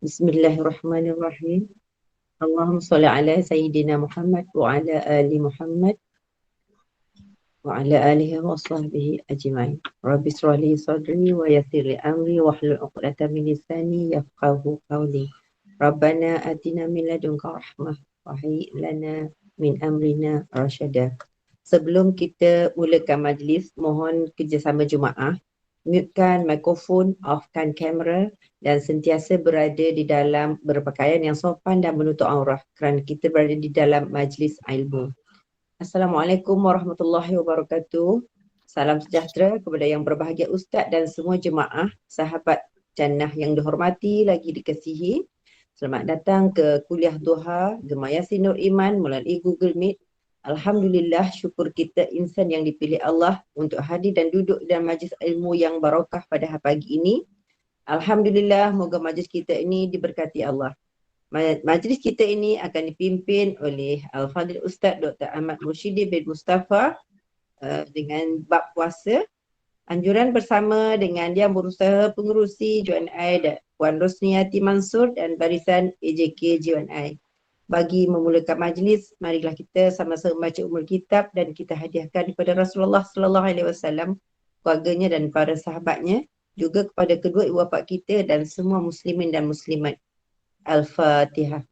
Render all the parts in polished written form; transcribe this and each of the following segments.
Bismillahirrahmanirrahim. Allahumma salli ala Sayyidina Muhammad wa ala ali Muhammad wa ala alihi wa sahbihi ajma'in. Rabbi shrah li sadri wa yassir li amri wa hlul 'uqdatam min lisani yafqahu qawli. Rabbana atina min ladunka rahmah wa hayyi lana min amrina rasyada. Sebelum kita mulakan majlis, mohon kerjasama jemaah, mutekan mikrofon, offkan kamera dan sentiasa berada di dalam berpakaian yang sopan dan menutup aurat kerana kita berada di dalam majlis ilmu. Assalamualaikum warahmatullahi wabarakatuh. Salam sejahtera kepada yang berbahagia Ustaz dan semua jemaah, sahabat jannah yang dihormati lagi dikasihi. Selamat datang ke kuliah Duha Gemar Yasin Nur Iman melalui Google Meet. Alhamdulillah, syukur kita insan yang dipilih Allah untuk hadir dan duduk dalam majlis ilmu yang barakah pada pagi ini. Alhamdulillah, moga majlis kita ini diberkati Allah. Majlis kita ini akan dipimpin oleh Al-Fadhil Ustaz Dr. Ahmad Mursyidi bin Mustafa dengan bab puasa. Anjuran bersama dengan Yang Berusaha Pengerusi JNI dan Puan Rosniati Mansur dan barisan AJK JNI. Bagi memulakan majlis, marilah kita sama-sama baca umul kitab dan kita hadiahkan kepada Rasulullah sallallahu alaihi wasallam, keluarganya dan para sahabatnya, juga kepada kedua ibu bapa kita dan semua muslimin dan muslimat. Al-Fatihah.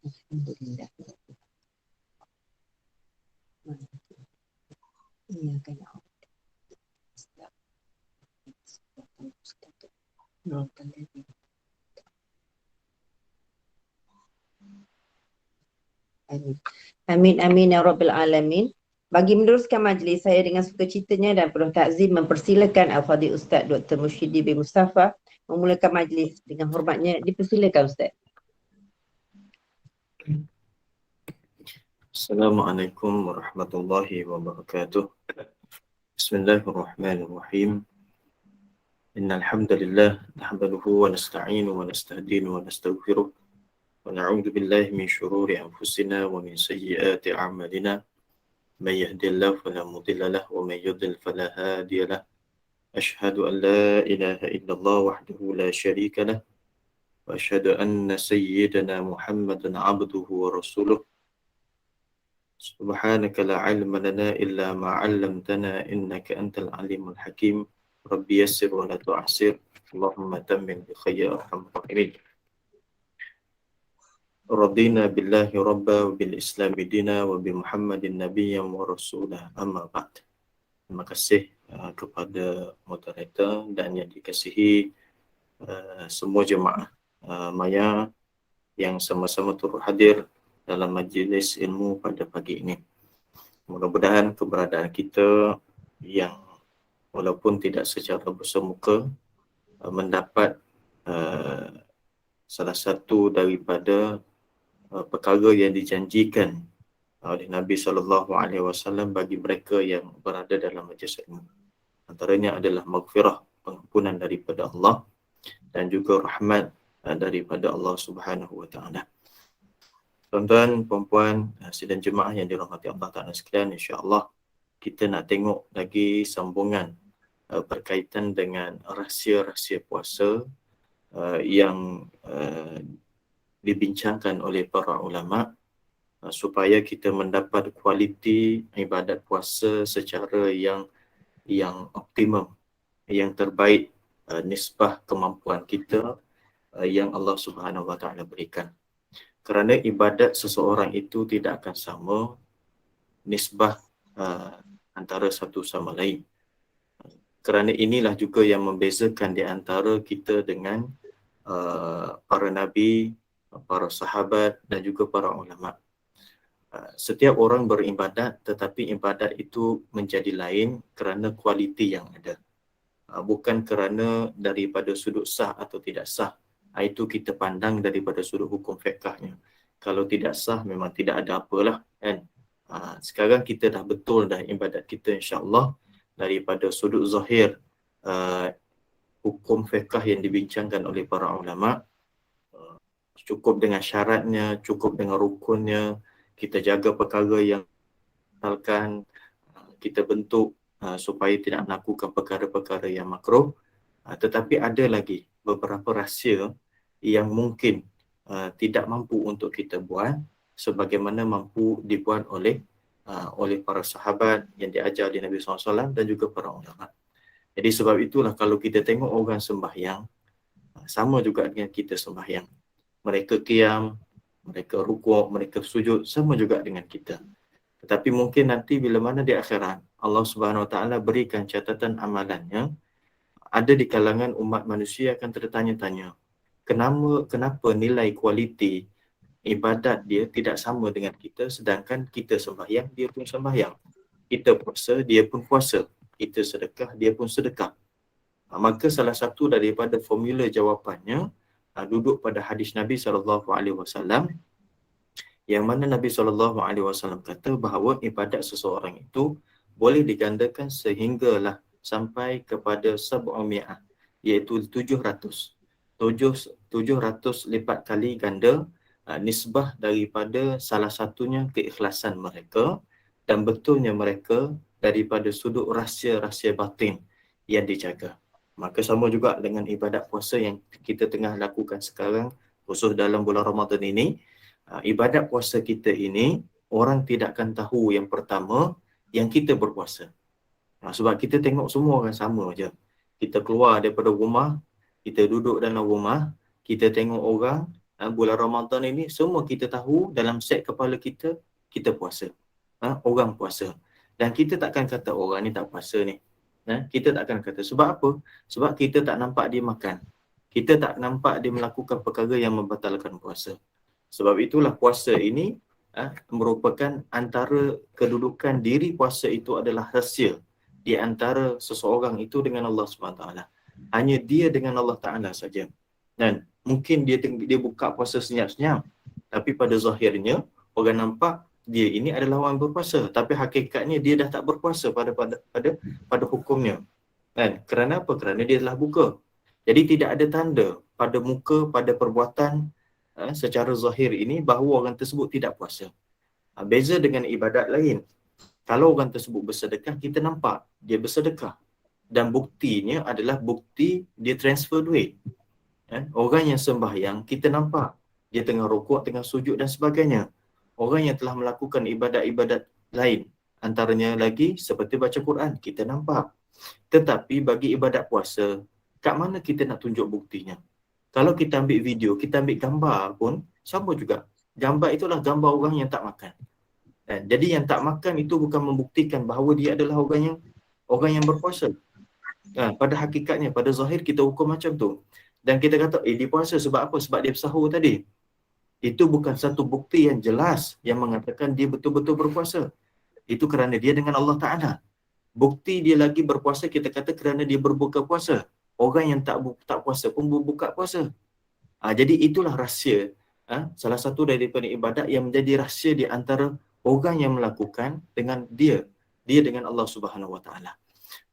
Alhamdulillah. Iya kan. Amin amin ya rabbil alamin. Bagi meneruskan majlis, saya dengan sukacitanya dan penuh takzim mempersilakan Al-Fadhil Ustaz Dr. Mursyidi bin Mustafa memulakan majlis. Dengan hormatnya dipersilakan Ustaz. Assalamualaikum warahmatullahi wabarakatuh. Bismillahirrahmanirrahim. Innal hamdalillah nahmaduhu wa nasta'inuhu wa nastahdinuhu wa nastaghfiruh wa na'udzu billahi min shururi anfusina wa min sayyiati a'malina. May yahdihillahu fala mudilla lahu wa may yudlil fala hadiya lahu. Ashhadu an la ilaha illallah wahdahu la syarika lahu wa ashhadu anna sayyidana Muhammadan 'abduhu wa rasuluh. Subhanaka la ilma lana illa ma 'allamtana innaka antal alimul hakim. Rabbi yassir wa la tu'assir. Allahumma tammin bi khayri arhamar rahimin. Radina billahi rabba wa bil islami dina wa bi Muhammadin nabiyyan wa rasulah, amma ba'd. Terima kasih kepada moderator dan yang dikasihi semua jemaah maya yang sama-sama turut hadir dalam majlis ilmu pada pagi ini. Mudah-mudahan keberadaan kita yang walaupun tidak secara bersemuka mendapat salah satu daripada perkara yang dijanjikan oleh Nabi SAW bagi mereka yang berada dalam majlis ilmu. Antaranya adalah maghfirah, pengampunan daripada Allah, dan juga rahmat daripada Allah Subhanahu Wa Taala. Tuan-tuan, puan-puan, sidang jemaah yang dirahmati Allah Ta'ala sekalian, insya-Allah kita nak tengok lagi sambungan berkaitan dengan rahsia-rahsia puasa yang dibincangkan oleh para ulama supaya kita mendapat kualiti ibadat puasa secara yang optimum, yang terbaik, nisbah kemampuan kita yang Allah Subhanahu Wa Taala berikan. Kerana ibadat seseorang itu tidak akan sama nisbah antara satu sama lain. Kerana inilah juga yang membezakan di antara kita dengan para nabi, para sahabat dan juga para ulama. Setiap orang beribadat, tetapi ibadat itu menjadi lain kerana kualiti yang ada. Bukan kerana daripada sudut sah atau tidak sah. Itu kita pandang daripada sudut hukum fiqhnya. Kalau tidak sah memang tidak ada apalah, kan? Sekarang kita dah betul dah ibadat kita, insya-Allah, daripada sudut zahir hukum fiqh yang dibincangkan oleh para ulama. Cukup dengan syaratnya, cukup dengan rukunnya, kita jaga perkara yang misalkan kita bentuk supaya tidak melakukan perkara-perkara yang makruh. Tetapi ada lagi beberapa rahsia yang mungkin tidak mampu untuk kita buat sebagaimana mampu dibuat oleh para sahabat yang diajar oleh Nabi SAW dan juga para ulama. Jadi sebab itulah kalau kita tengok orang sembahyang, sama juga dengan kita sembahyang. Mereka qiyam, mereka rukuk, mereka sujud, sama juga dengan kita. Tetapi mungkin nanti bila mana di akhirat Allah Subhanahu Wa Taala berikan catatan amalannya, ada di kalangan umat manusia akan tertanya-tanya, kenapa nilai kualiti ibadat dia tidak sama dengan kita, sedangkan kita sembahyang, dia pun sembahyang. Kita puasa, dia pun puasa. Kita sedekah, dia pun sedekah. Maka salah satu daripada formula jawapannya duduk pada hadis Nabi SAW, yang mana Nabi SAW kata bahawa ibadat seseorang itu boleh digandakan sehinggalah sampai kepada sab'umi'ah, iaitu 700 lipat kali ganda nisbah daripada salah satunya keikhlasan mereka dan betulnya mereka daripada sudut rahsia-rahsia batin yang dijaga. Maka sama juga dengan ibadat puasa yang kita tengah lakukan sekarang, khusus dalam bulan Ramadan ini. Ibadat puasa kita ini, orang tidak akan tahu yang pertama yang kita berpuasa. Sebab kita tengok semua orang sama je. Kita keluar daripada rumah, kita duduk dalam rumah, kita tengok orang, bulan Ramadan ini, semua kita tahu dalam set kepala kita, kita puasa. Orang puasa. Dan kita takkan kata orang ni tak puasa ni. Kita takkan kata. Sebab apa? Sebab kita tak nampak dia makan. Kita tak nampak dia melakukan perkara yang membatalkan puasa. Sebab itulah puasa ini merupakan antara kedudukan diri puasa itu adalah rahsia di antara seseorang itu dengan Allah SWT. Hanya dia dengan Allah Ta'ala saja. Dan mungkin dia buka puasa senyap-senyap, tapi pada zahirnya orang nampak dia ini adalah orang berpuasa, tapi hakikatnya dia dah tak berpuasa pada hukumnya. Dan kerana apa? Kerana dia telah buka. Jadi tidak ada tanda pada muka, pada perbuatan secara zahir ini bahawa orang tersebut tidak puasa. Beza dengan ibadat lain. Kalau orang tersebut bersedekah, kita nampak dia bersedekah. Dan buktinya adalah bukti dia transfer duit. Orang yang sembahyang, kita nampak dia tengah rukuk, tengah sujud dan sebagainya. Orang yang telah melakukan ibadat-ibadat lain, antaranya lagi seperti baca Quran, kita nampak. Tetapi bagi ibadat puasa, kat mana kita nak tunjuk buktinya? Kalau kita ambil video, kita ambil gambar pun, sama juga. Gambar itulah gambar orang yang tak makan. Jadi yang tak makan itu bukan membuktikan bahawa dia adalah orang yang berpuasa. Pada hakikatnya, pada zahir kita hukum macam tu. Dan kita kata, dia puasa sebab apa? Sebab dia bersahur tadi. Itu bukan satu bukti yang jelas yang mengatakan dia betul-betul berpuasa. Itu kerana dia dengan Allah Ta'ala. Bukti dia lagi berpuasa, kita kata kerana dia berbuka puasa. Orang yang tak puasa pun berbuka puasa. Jadi itulah rahsia. Salah satu daripada ibadat yang menjadi rahsia di antara orang yang melakukan dengan dia dengan Allah Subhanahu Wa Taala.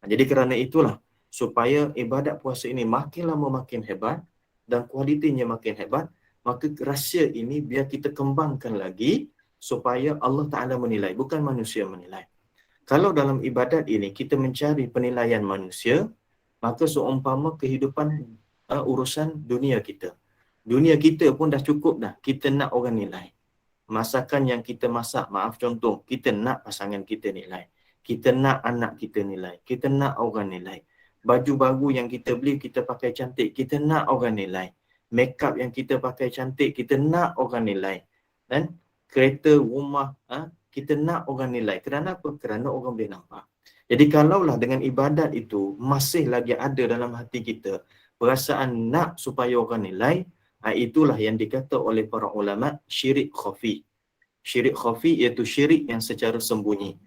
Jadi kerana itulah supaya ibadat puasa ini makin lama makin hebat dan kualitinya makin hebat, maka rahsia ini biar kita kembangkan lagi supaya Allah Ta'ala menilai, bukan manusia menilai. Kalau dalam ibadat ini kita mencari penilaian manusia, maka seumpama kehidupan urusan dunia kita. Dunia kita pun dah cukup dah, kita nak orang nilai. Masakan yang kita masak, maaf contoh, kita nak pasangan kita nilai. Kita nak anak kita nilai. Kita nak orang nilai. Baju baru yang kita beli, kita pakai cantik, kita nak orang nilai. Makeup yang kita pakai cantik, kita nak orang nilai. Dan kereta, rumah, kita nak orang nilai. Kerana apa? Kerana orang boleh nampak. Jadi kalaulah dengan ibadat itu masih lagi ada dalam hati kita perasaan nak supaya orang nilai, itulah yang dikata oleh para ulama syirik khafi. Syirik khafi iaitu syirik yang secara sembunyi.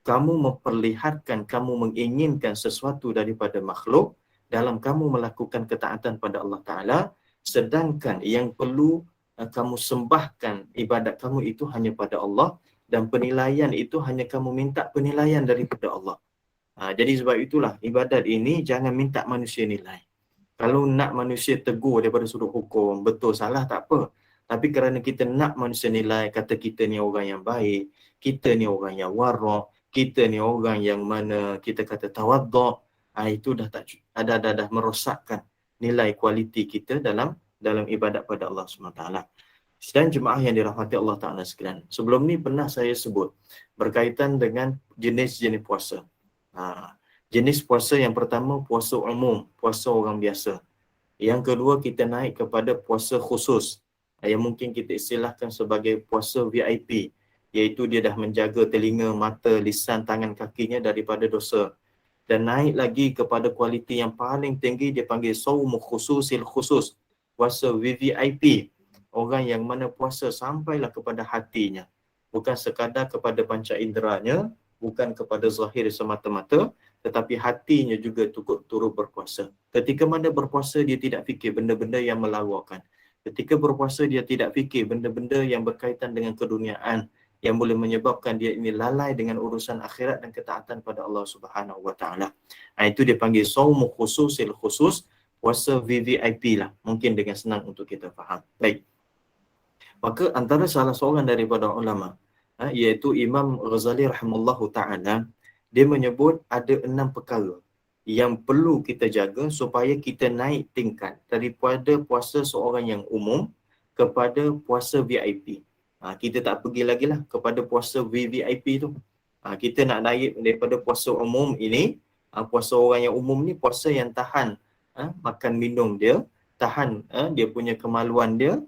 Kamu memperlihatkan, kamu menginginkan sesuatu daripada makhluk dalam kamu melakukan ketaatan pada Allah Ta'ala, sedangkan yang perlu kamu sembahkan ibadat kamu itu hanya pada Allah, dan penilaian itu hanya kamu minta penilaian daripada Allah. Jadi sebab itulah ibadat ini jangan minta manusia nilai. Kalau nak manusia tegur daripada sudut hukum, betul salah tak apa. Tapi kerana kita nak manusia nilai, kata kita ni orang yang baik, kita ni orang yang warak, kita ni orang yang mana kita kata tawaddu', itu dah tak dah merosakkan nilai kualiti kita dalam ibadat pada Allah SWT. Dan jemaah yang dirahmati Allah Ta'ala sekalian, sebelum ni pernah saya sebut berkaitan dengan jenis-jenis puasa. Jenis puasa yang pertama puasa umum, puasa orang biasa. Yang kedua kita naik kepada puasa khusus, yang mungkin kita istilahkan sebagai puasa VIP, iaitu dia dah menjaga telinga, mata, lisan, tangan, kakinya daripada dosa. Dan naik lagi kepada kualiti yang paling tinggi, dia panggil saum khususil khusus, puasa VVIP. Orang yang mana puasa sampailah kepada hatinya, bukan sekadar kepada panca inderanya, bukan kepada zahir semata-mata, tetapi hatinya juga turut berpuasa. Ketika mana berpuasa, dia tidak fikir benda-benda yang melawakan. Ketika berpuasa, dia tidak fikir benda-benda yang berkaitan dengan keduniaan, yang boleh menyebabkan dia ini lalai dengan urusan akhirat dan ketaatan pada Allah Subhanahu Wa Taala. Itu dia panggil saum khususil khusus, puasa VVIP lah, mungkin dengan senang untuk kita faham. Baik. Maka antara salah seorang daripada ulama, iaitu Imam Ghazali rahimahullahu ta'ala, dia menyebut ada 6 perkara yang perlu kita jaga supaya kita naik tingkat daripada puasa seorang yang umum kepada puasa VIP. Kita tak pergi lagi lah kepada puasa VVIP tu. Kita nak naik daripada puasa umum ini, puasa orang yang umum ni puasa yang tahan makan minum dia, tahan dia punya kemaluan dia,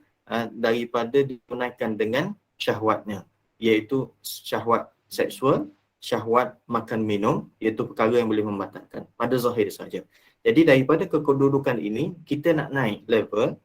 daripada dipunaikan dengan syahwatnya, iaitu syahwat seksual, syahwat makan minum, iaitu perkara yang boleh membatalkan pada zahir saja. Jadi daripada kedudukan ini, kita nak naik level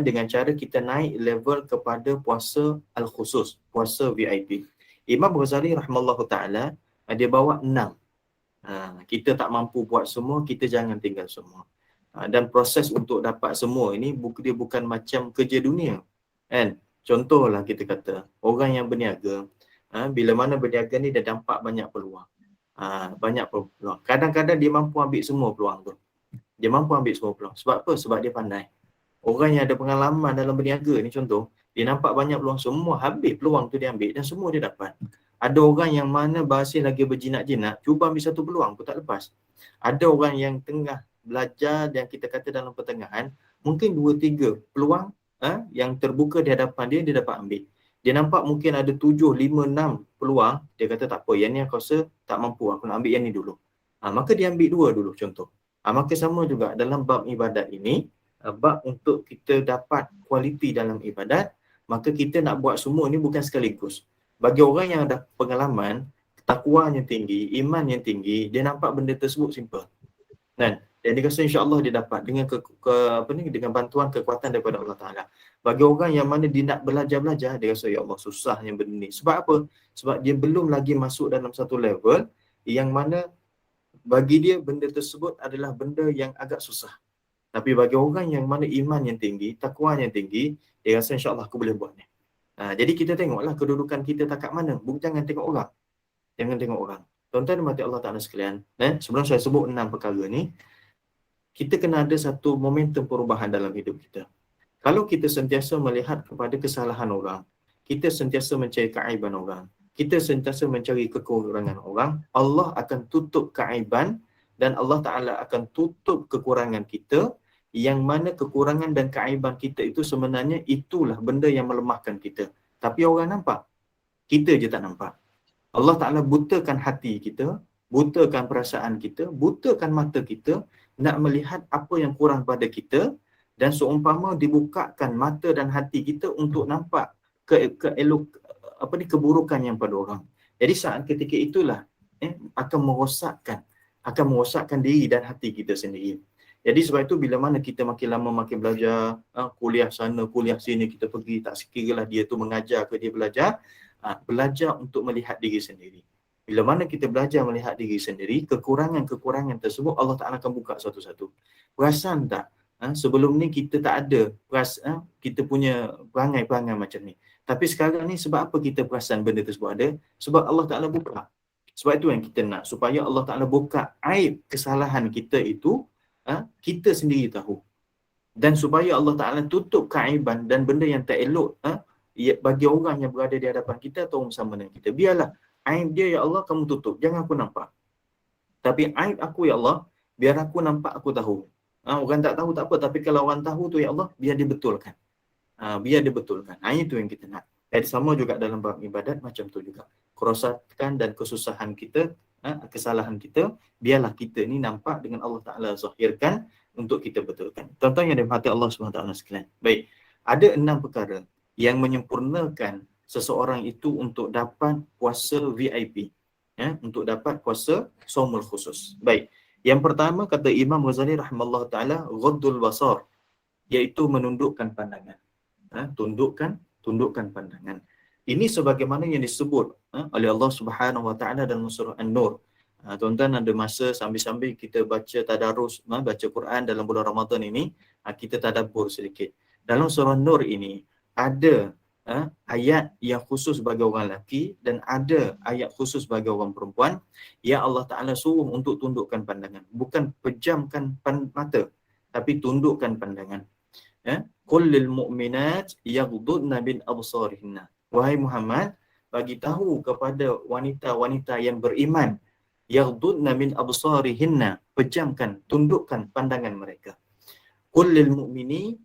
dengan cara kita naik level kepada puasa al-khusus, puasa VIP. Imam Ghazali rahimahullahu ta'ala, dia bawa 6. Kita tak mampu buat semua, kita jangan tinggal semua. Dan proses untuk dapat semua ini dia bukan macam kerja dunia, kan? Contohlah kita kata orang yang berniaga, bila mana berniaga ni dia nampak banyak peluang, banyak peluang. Kadang-kadang dia mampu ambil semua peluang tu. Dia mampu ambil semua peluang. Sebab apa? Sebab dia pandai. Orang yang ada pengalaman dalam berniaga ni, contoh, dia nampak banyak peluang, semua habis peluang tu dia ambil dan semua dia dapat. Ada orang yang mana masih lagi berjinak-jinak, cuba ambil satu peluang pun tak lepas. Ada orang yang tengah belajar yang kita kata dalam pertengahan, mungkin 2-3 peluang yang terbuka di hadapan dia, dia dapat ambil. Dia nampak mungkin ada 7, 5, 6 peluang, dia kata tak apa, yang ni aku rasa tak mampu, aku nak ambil yang ni dulu. Maka dia ambil 2 dulu contoh. Maka sama juga dalam bab ibadat ini, bab untuk kita dapat kualiti dalam ibadat, maka kita nak buat semua ni bukan sekaligus. Bagi orang yang ada pengalaman, takwanya tinggi, iman yang tinggi, dia nampak benda tersebut simple. Dan dia rasa insya-Allah dia dapat dengan dengan bantuan kekuatan daripada Allah Taala. Bagi orang yang mana dia nak belajar, dia rasa ya Allah susahnya benda ni. Sebab apa? Sebab dia belum lagi masuk dalam satu level yang mana bagi dia benda tersebut adalah benda yang agak susah. Tapi bagi orang yang mana iman yang tinggi, takwa yang tinggi, dia rasa insya-Allah aku boleh buat ni. Jadi kita tengoklah kedudukan kita tak kat mana. Jangan tengok orang. Jangan tengok orang. Tuan-tuan dan mati Allah Ta'ala sekalian, sebelum saya sebut 6 perkara ni, kita kena ada satu momentum perubahan dalam hidup kita. Kalau kita sentiasa melihat kepada kesalahan orang, kita sentiasa mencari keaiban orang, kita sentiasa mencari kekurangan orang, Allah akan tutup keaiban dan Allah Ta'ala akan tutup kekurangan kita, yang mana kekurangan dan keaiban kita itu sebenarnya itulah benda yang melemahkan kita. Tapi orang nampak, kita je tak nampak. Allah Ta'ala butakan hati kita, butakan perasaan kita, butakan mata kita, nak melihat apa yang kurang pada kita, dan seumpama dibukakan mata dan hati kita untuk nampak keburukan yang pada orang. Jadi saat ketika itulah akan merosakkan diri dan hati kita sendiri. Jadi sebab itu bila mana kita makin lama makin belajar, kuliah sana, kuliah sini, kita pergi, tak sekiralah dia tu mengajar ke dia belajar, belajar untuk melihat diri sendiri. Bila mana kita belajar melihat diri sendiri, kekurangan-kekurangan tersebut Allah Ta'ala akan buka satu-satu. Perasan tak? Sebelum ni kita tak ada kita punya perangai-perangai macam ni. Tapi sekarang ni sebab apa kita perasan benda tersebut ada? Sebab Allah Ta'ala buka. Sebab itu yang kita nak, supaya Allah Ta'ala buka aib kesalahan kita itu, kita sendiri tahu. Dan supaya Allah Ta'ala tutup keaiban dan benda yang tak elok bagi orang yang berada di hadapan kita atau bersama dengan kita. Biarlah Aib dia ya Allah kamu tutup, jangan aku nampak. Tapi aib aku ya Allah, biar aku nampak, aku tahu. Orang tak tahu tak apa, tapi kalau orang tahu tu ya Allah, biar dibetulkan. Biar dibetulkan. Itu yang kita nak. Dan sama juga dalam bab ibadat macam tu juga. Kerosakan dan kesusahan kita, kesalahan kita, biarlah kita ni nampak dengan Allah Ta'ala zahirkan untuk kita betulkan. Tuan-tuan yang dirahmati Allah SWT sekalian. Baik, ada 6 perkara yang menyempurnakan seseorang itu untuk dapat puasa VIP. Untuk dapat puasa saumul khusus. Baik, yang pertama kata Imam Ghazali rahimahullah ta'ala, ghaddul basar, iaitu menundukkan pandangan. Tundukkan pandangan. Ini sebagaimana yang disebut oleh Allah Subhanahu Wa Taala dalam surah An-Nur. Tuan-tuan ada masa sambil-sambil kita baca tadarus, baca Quran dalam bulan Ramadan ini, kita tadabbur sedikit. Dalam surah An-Nur ini ada ayat yang khusus bagi orang lelaki dan ada ayat khusus bagi orang perempuan. Ya Allah Ta'ala suruh untuk tundukkan pandangan. Bukan pejamkan mata, tapi tundukkan pandangan. Qul lil mu'minat yaghdudna min absarihinna. Wahai Muhammad, bagi tahu kepada wanita-wanita yang beriman, yaghdudna min absarihinna, pejamkan, tundukkan pandangan mereka. Qul lil mu'minin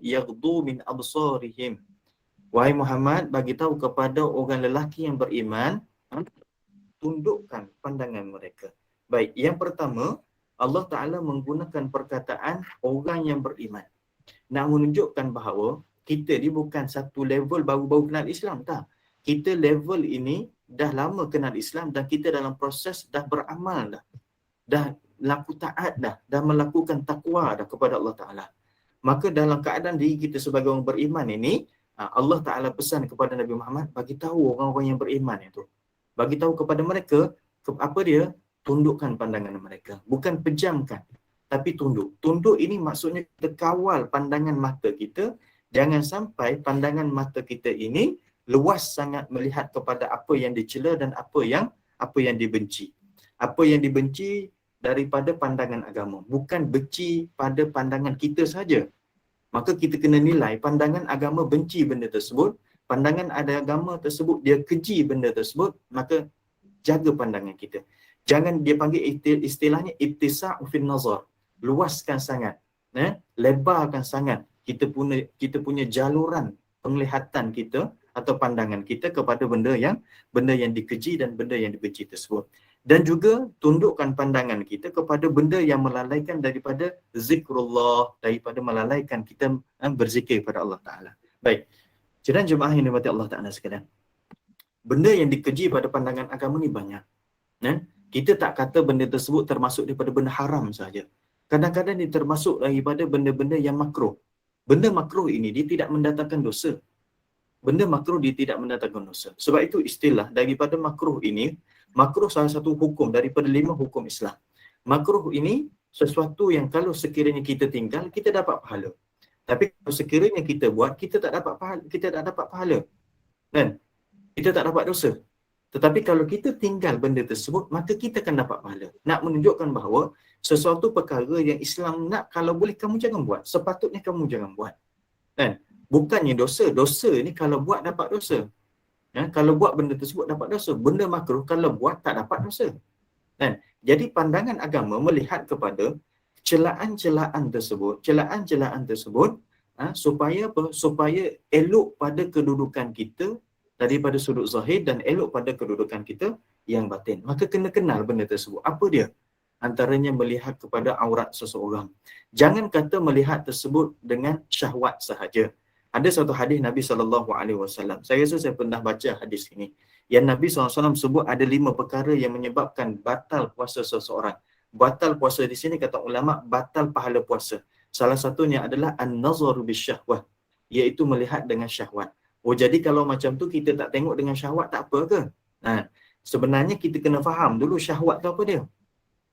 yaghdu min absarihim. Wahai Muhammad, bagi tahu kepada orang lelaki yang beriman, tundukkan pandangan mereka. Baik, yang pertama, Allah Ta'ala menggunakan perkataan orang yang beriman. Nak menunjukkan bahawa kita ni bukan satu level baru-baru kenal Islam, tak. Kita level ini dah lama kenal Islam dan kita dalam proses dah beramal dah laku taat dah melakukan takwa dah kepada Allah Ta'ala. Maka dalam keadaan diri kita sebagai orang beriman ini, Allah Ta'ala pesan kepada Nabi Muhammad, bagi tahu orang-orang yang beriman itu. Bagi tahu kepada mereka, apa dia? Tundukkan pandangan mereka. Bukan pejamkan, tapi tunduk. Tunduk ini maksudnya kita kawal pandangan mata kita. Jangan sampai pandangan mata kita ini luas sangat melihat kepada apa yang dicela dan apa yang dibenci. Apa yang dibenci daripada pandangan agama. Bukan benci pada pandangan kita saja. Maka kita kena nilai pandangan agama benci benda tersebut. Pandangan ada agama tersebut dia keji benda tersebut. Maka jaga pandangan kita. Jangan dia panggil istilahnya ittisa'u fin nazar. Luaskan sangat. Lebarkan sangat kita punya jaluran penglihatan kita atau pandangan kita kepada benda yang dikeji dan benda yang dibenci tersebut. Dan juga tundukkan pandangan kita kepada benda yang melalaikan daripada zikrullah, daripada melalaikan kita berzikir kepada Allah Ta'ala. Baik, sidang jemaah yang dirahmati Allah Ta'ala sekalian, benda yang dikeji pada pandangan agama ni banyak. Kita tak kata benda tersebut termasuk daripada benda haram saja. Kadang-kadang dia termasuk daripada benda-benda yang makruh. Benda makruh ini dia tidak mendatangkan dosa. Benda makruh dia tidak mendatangkan dosa. Sebab itu istilah daripada makruh ini, makruh salah satu hukum daripada 5 hukum Islam. Makruh ini sesuatu yang kalau sekiranya kita tinggal, kita dapat pahala. Tapi kalau sekiranya kita buat, kita tak dapat pahala. Kan? Kita tak dapat dosa. Tetapi kalau kita tinggal benda tersebut, maka kita akan dapat pahala. Nak menunjukkan bahawa sesuatu perkara yang Islam nak, kalau boleh kamu jangan buat. Sepatutnya kamu jangan buat. Kan? Bukannya dosa. Dosa ni kalau buat dapat dosa. Kalau buat benda tersebut dapat dosa. Benda makruh kalau buat tak dapat dosa. Kan? Jadi pandangan agama melihat kepada celaan-celaan tersebut supaya apa? Supaya elok pada kedudukan kita daripada sudut zahir dan elok pada kedudukan kita yang batin. Maka kena kenal benda tersebut. Apa dia? Antaranya melihat kepada aurat seseorang. Jangan kata melihat tersebut dengan syahwat sahaja. Ada satu hadis Nabi SAW. Saya rasa saya pernah baca hadis ini. Yang Nabi SAW sebut ada 5 perkara yang menyebabkan batal puasa seseorang. Batal puasa di sini kata ulama, batal pahala puasa. Salah satunya adalah an-nazaru bisyahwah, iaitu melihat dengan syahwat. Jadi kalau macam tu kita tak tengok dengan syahwat tak apa ke? Sebenarnya kita kena faham dulu syahwat tu apa dia.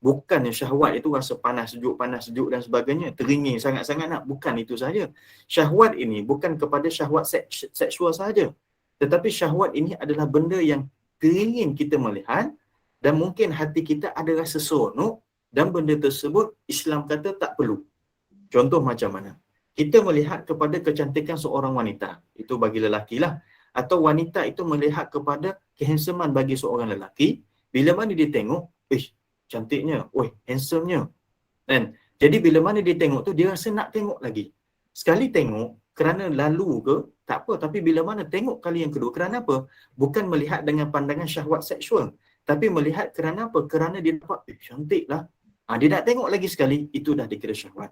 Bukannya syahwat itu rasa panas sejuk dan sebagainya, teringin sangat-sangat nak. Bukan itu saja. Syahwat ini bukan kepada syahwat seksual saja. Tetapi syahwat ini adalah benda yang teringin kita melihat dan mungkin hati kita ada rasa seronok dan benda tersebut Islam kata tak perlu. Contoh macam mana? Kita melihat kepada kecantikan seorang wanita. Itu bagi lelaki lah. atau wanita itu melihat kepada kehandsomean bagi seorang lelaki, bila mana dia tengok, cantiknya, handsomenya. Kan? Jadi bila mana dia tengok tu, dia rasa nak tengok lagi. Sekali tengok, kerana lalu ke, tak apa. Tapi bila mana tengok kali yang kedua, kerana apa? Bukan melihat dengan pandangan syahwat seksual. Tapi melihat kerana apa? Kerana dia dapat, cantik lah. Dia nak tengok lagi sekali, itu dah dikira syahwat.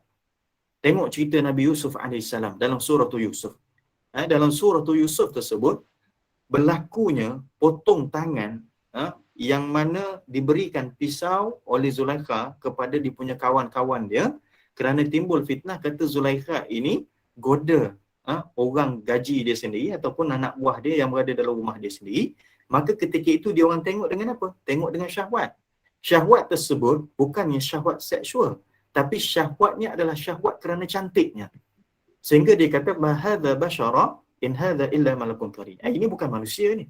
Tengok cerita Nabi Yusuf AS dalam surah Yusuf. Dalam surah Yusuf tersebut, berlakunya potong tangan yang mana diberikan pisau oleh Zulaikha kepada dia punya kawan-kawan dia, kerana timbul fitnah kata Zulaikha ini goda orang gaji dia sendiri ataupun anak buah dia yang berada dalam rumah dia sendiri. Maka ketika itu dia orang tengok dengan apa? Tengok dengan syahwat. Syahwat tersebut bukannya syahwat seksual, tapi syahwatnya adalah syahwat kerana cantiknya. Sehingga dia kata mahadza basyara in hadza illa malakun karim. Ini bukan manusia ni.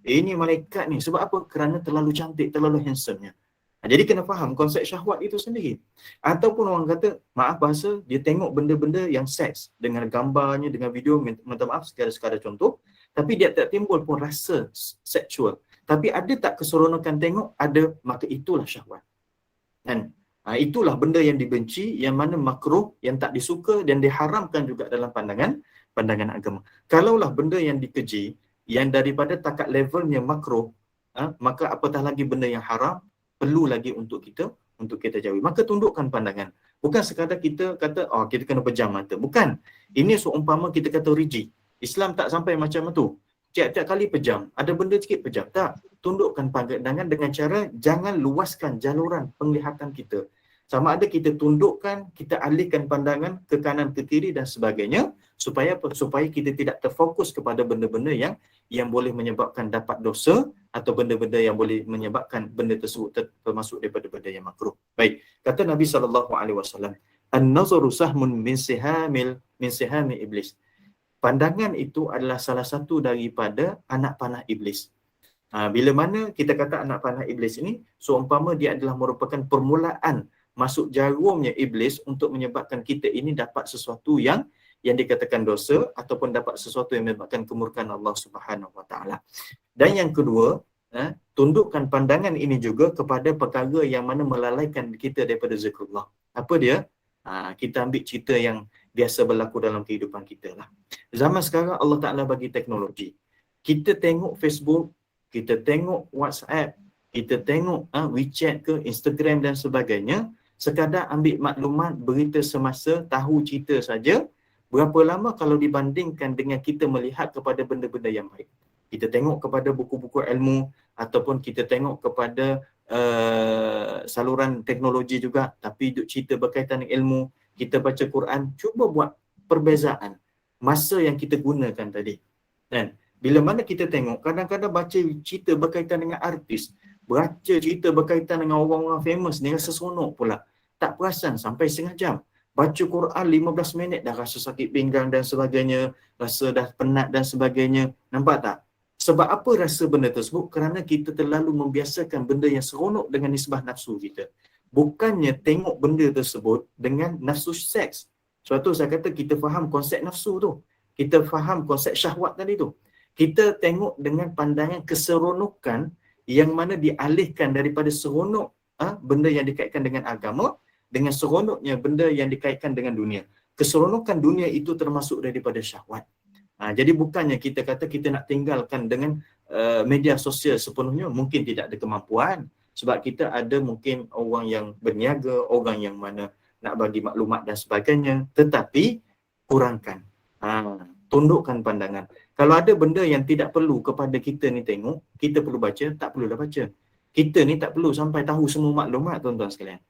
Ini malaikat ni. Sebab apa? Kerana terlalu cantik, terlalu handsome-nya. Jadi kena faham konsep syahwat itu sendiri. Ataupun orang kata, maaf bahasa, dia tengok benda-benda yang seks dengan gambarnya, dengan video, minta maaf sekadar contoh, tapi dia tak timbul pun rasa seksual. Tapi ada tak keseronokan tengok? Ada, maka itulah syahwat. Dan itulah benda yang dibenci, yang mana makruh, yang tak disuka dan diharamkan juga dalam pandangan agama. Kalaulah benda yang dikeji, yang daripada takat levelnya makruh, maka apatah lagi benda yang haram, perlu lagi untuk kita jauhi. Maka tundukkan pandangan. Bukan sekadar kita kata, kita kena pejam mata. Bukan. Ini seumpama kita kata rigid. Islam tak sampai macam itu. Tiap-tiap kali pejam. Ada benda sikit pejam. Tak. Tundukkan pandangan dengan cara jangan luaskan jaluran penglihatan kita. Sama ada kita tundukkan, kita alihkan pandangan ke kanan, ke kiri dan sebagainya, supaya kita tidak terfokus kepada benda-benda yang boleh menyebabkan dapat dosa atau benda-benda yang boleh menyebabkan benda tersebut termasuk daripada benda yang makruh. Baik, kata Nabi SAW, an-nazaru sahmun min sihami iblis. Pandangan itu adalah salah satu daripada anak panah iblis. Bila mana kita kata anak panah iblis ini, seumpama dia adalah merupakan permulaan masuk jarumnya iblis untuk menyebabkan kita ini dapat sesuatu yang dikatakan dosa ataupun dapat sesuatu yang menyebabkan kemurkaan Allah Subhanahu Wa Taala. Dan yang kedua, tundukkan pandangan ini juga kepada perkara yang mana melalaikan kita daripada zikrullah. Apa dia? Kita ambil cerita yang biasa berlaku dalam kehidupan kita lah. Zaman sekarang Allah Ta'ala bagi teknologi. Kita tengok Facebook, kita tengok WhatsApp, kita tengok WeChat ke, Instagram dan sebagainya, sekadar ambil maklumat, berita semasa, tahu cerita saja. Berapa lama kalau dibandingkan dengan kita melihat kepada benda-benda yang baik? Kita tengok kepada buku-buku ilmu ataupun kita tengok kepada saluran teknologi juga, tapi cerita berkaitan dengan ilmu, kita baca Quran, cuba buat perbezaan masa yang kita gunakan tadi. Dan bila mana kita tengok, kadang-kadang baca cerita berkaitan dengan artis, baca cerita berkaitan dengan orang-orang famous, dengan seronok pula. Tak perasan sampai setengah jam. Baca Quran 15 minit dah rasa sakit pinggang dan sebagainya, rasa dah penat dan sebagainya. Nampak tak? Sebab apa rasa benda tersebut? Kerana kita terlalu membiasakan benda yang seronok dengan nisbah nafsu kita. Bukannya tengok benda tersebut dengan nafsu seks. Sebab tu saya kata kita faham konsep nafsu tu. Kita faham konsep syahwat tadi tu. Kita tengok dengan pandangan keseronokan yang mana dialihkan daripada seronok benda yang dikaitkan dengan agama, dengan seronoknya benda yang dikaitkan dengan dunia. Keseronokan dunia itu termasuk daripada syahwat. Jadi bukannya kita kata kita nak tinggalkan dengan media sosial sepenuhnya, mungkin tidak ada kemampuan. Sebab kita ada mungkin orang yang berniaga, orang yang mana nak bagi maklumat dan sebagainya. Tetapi kurangkan. Tundukkan pandangan. Kalau ada benda yang tidak perlu kepada kita ni tengok, kita perlu baca, tak perlulah baca. Kita ni tak perlu sampai tahu semua maklumat, tuan-tuan sekalian.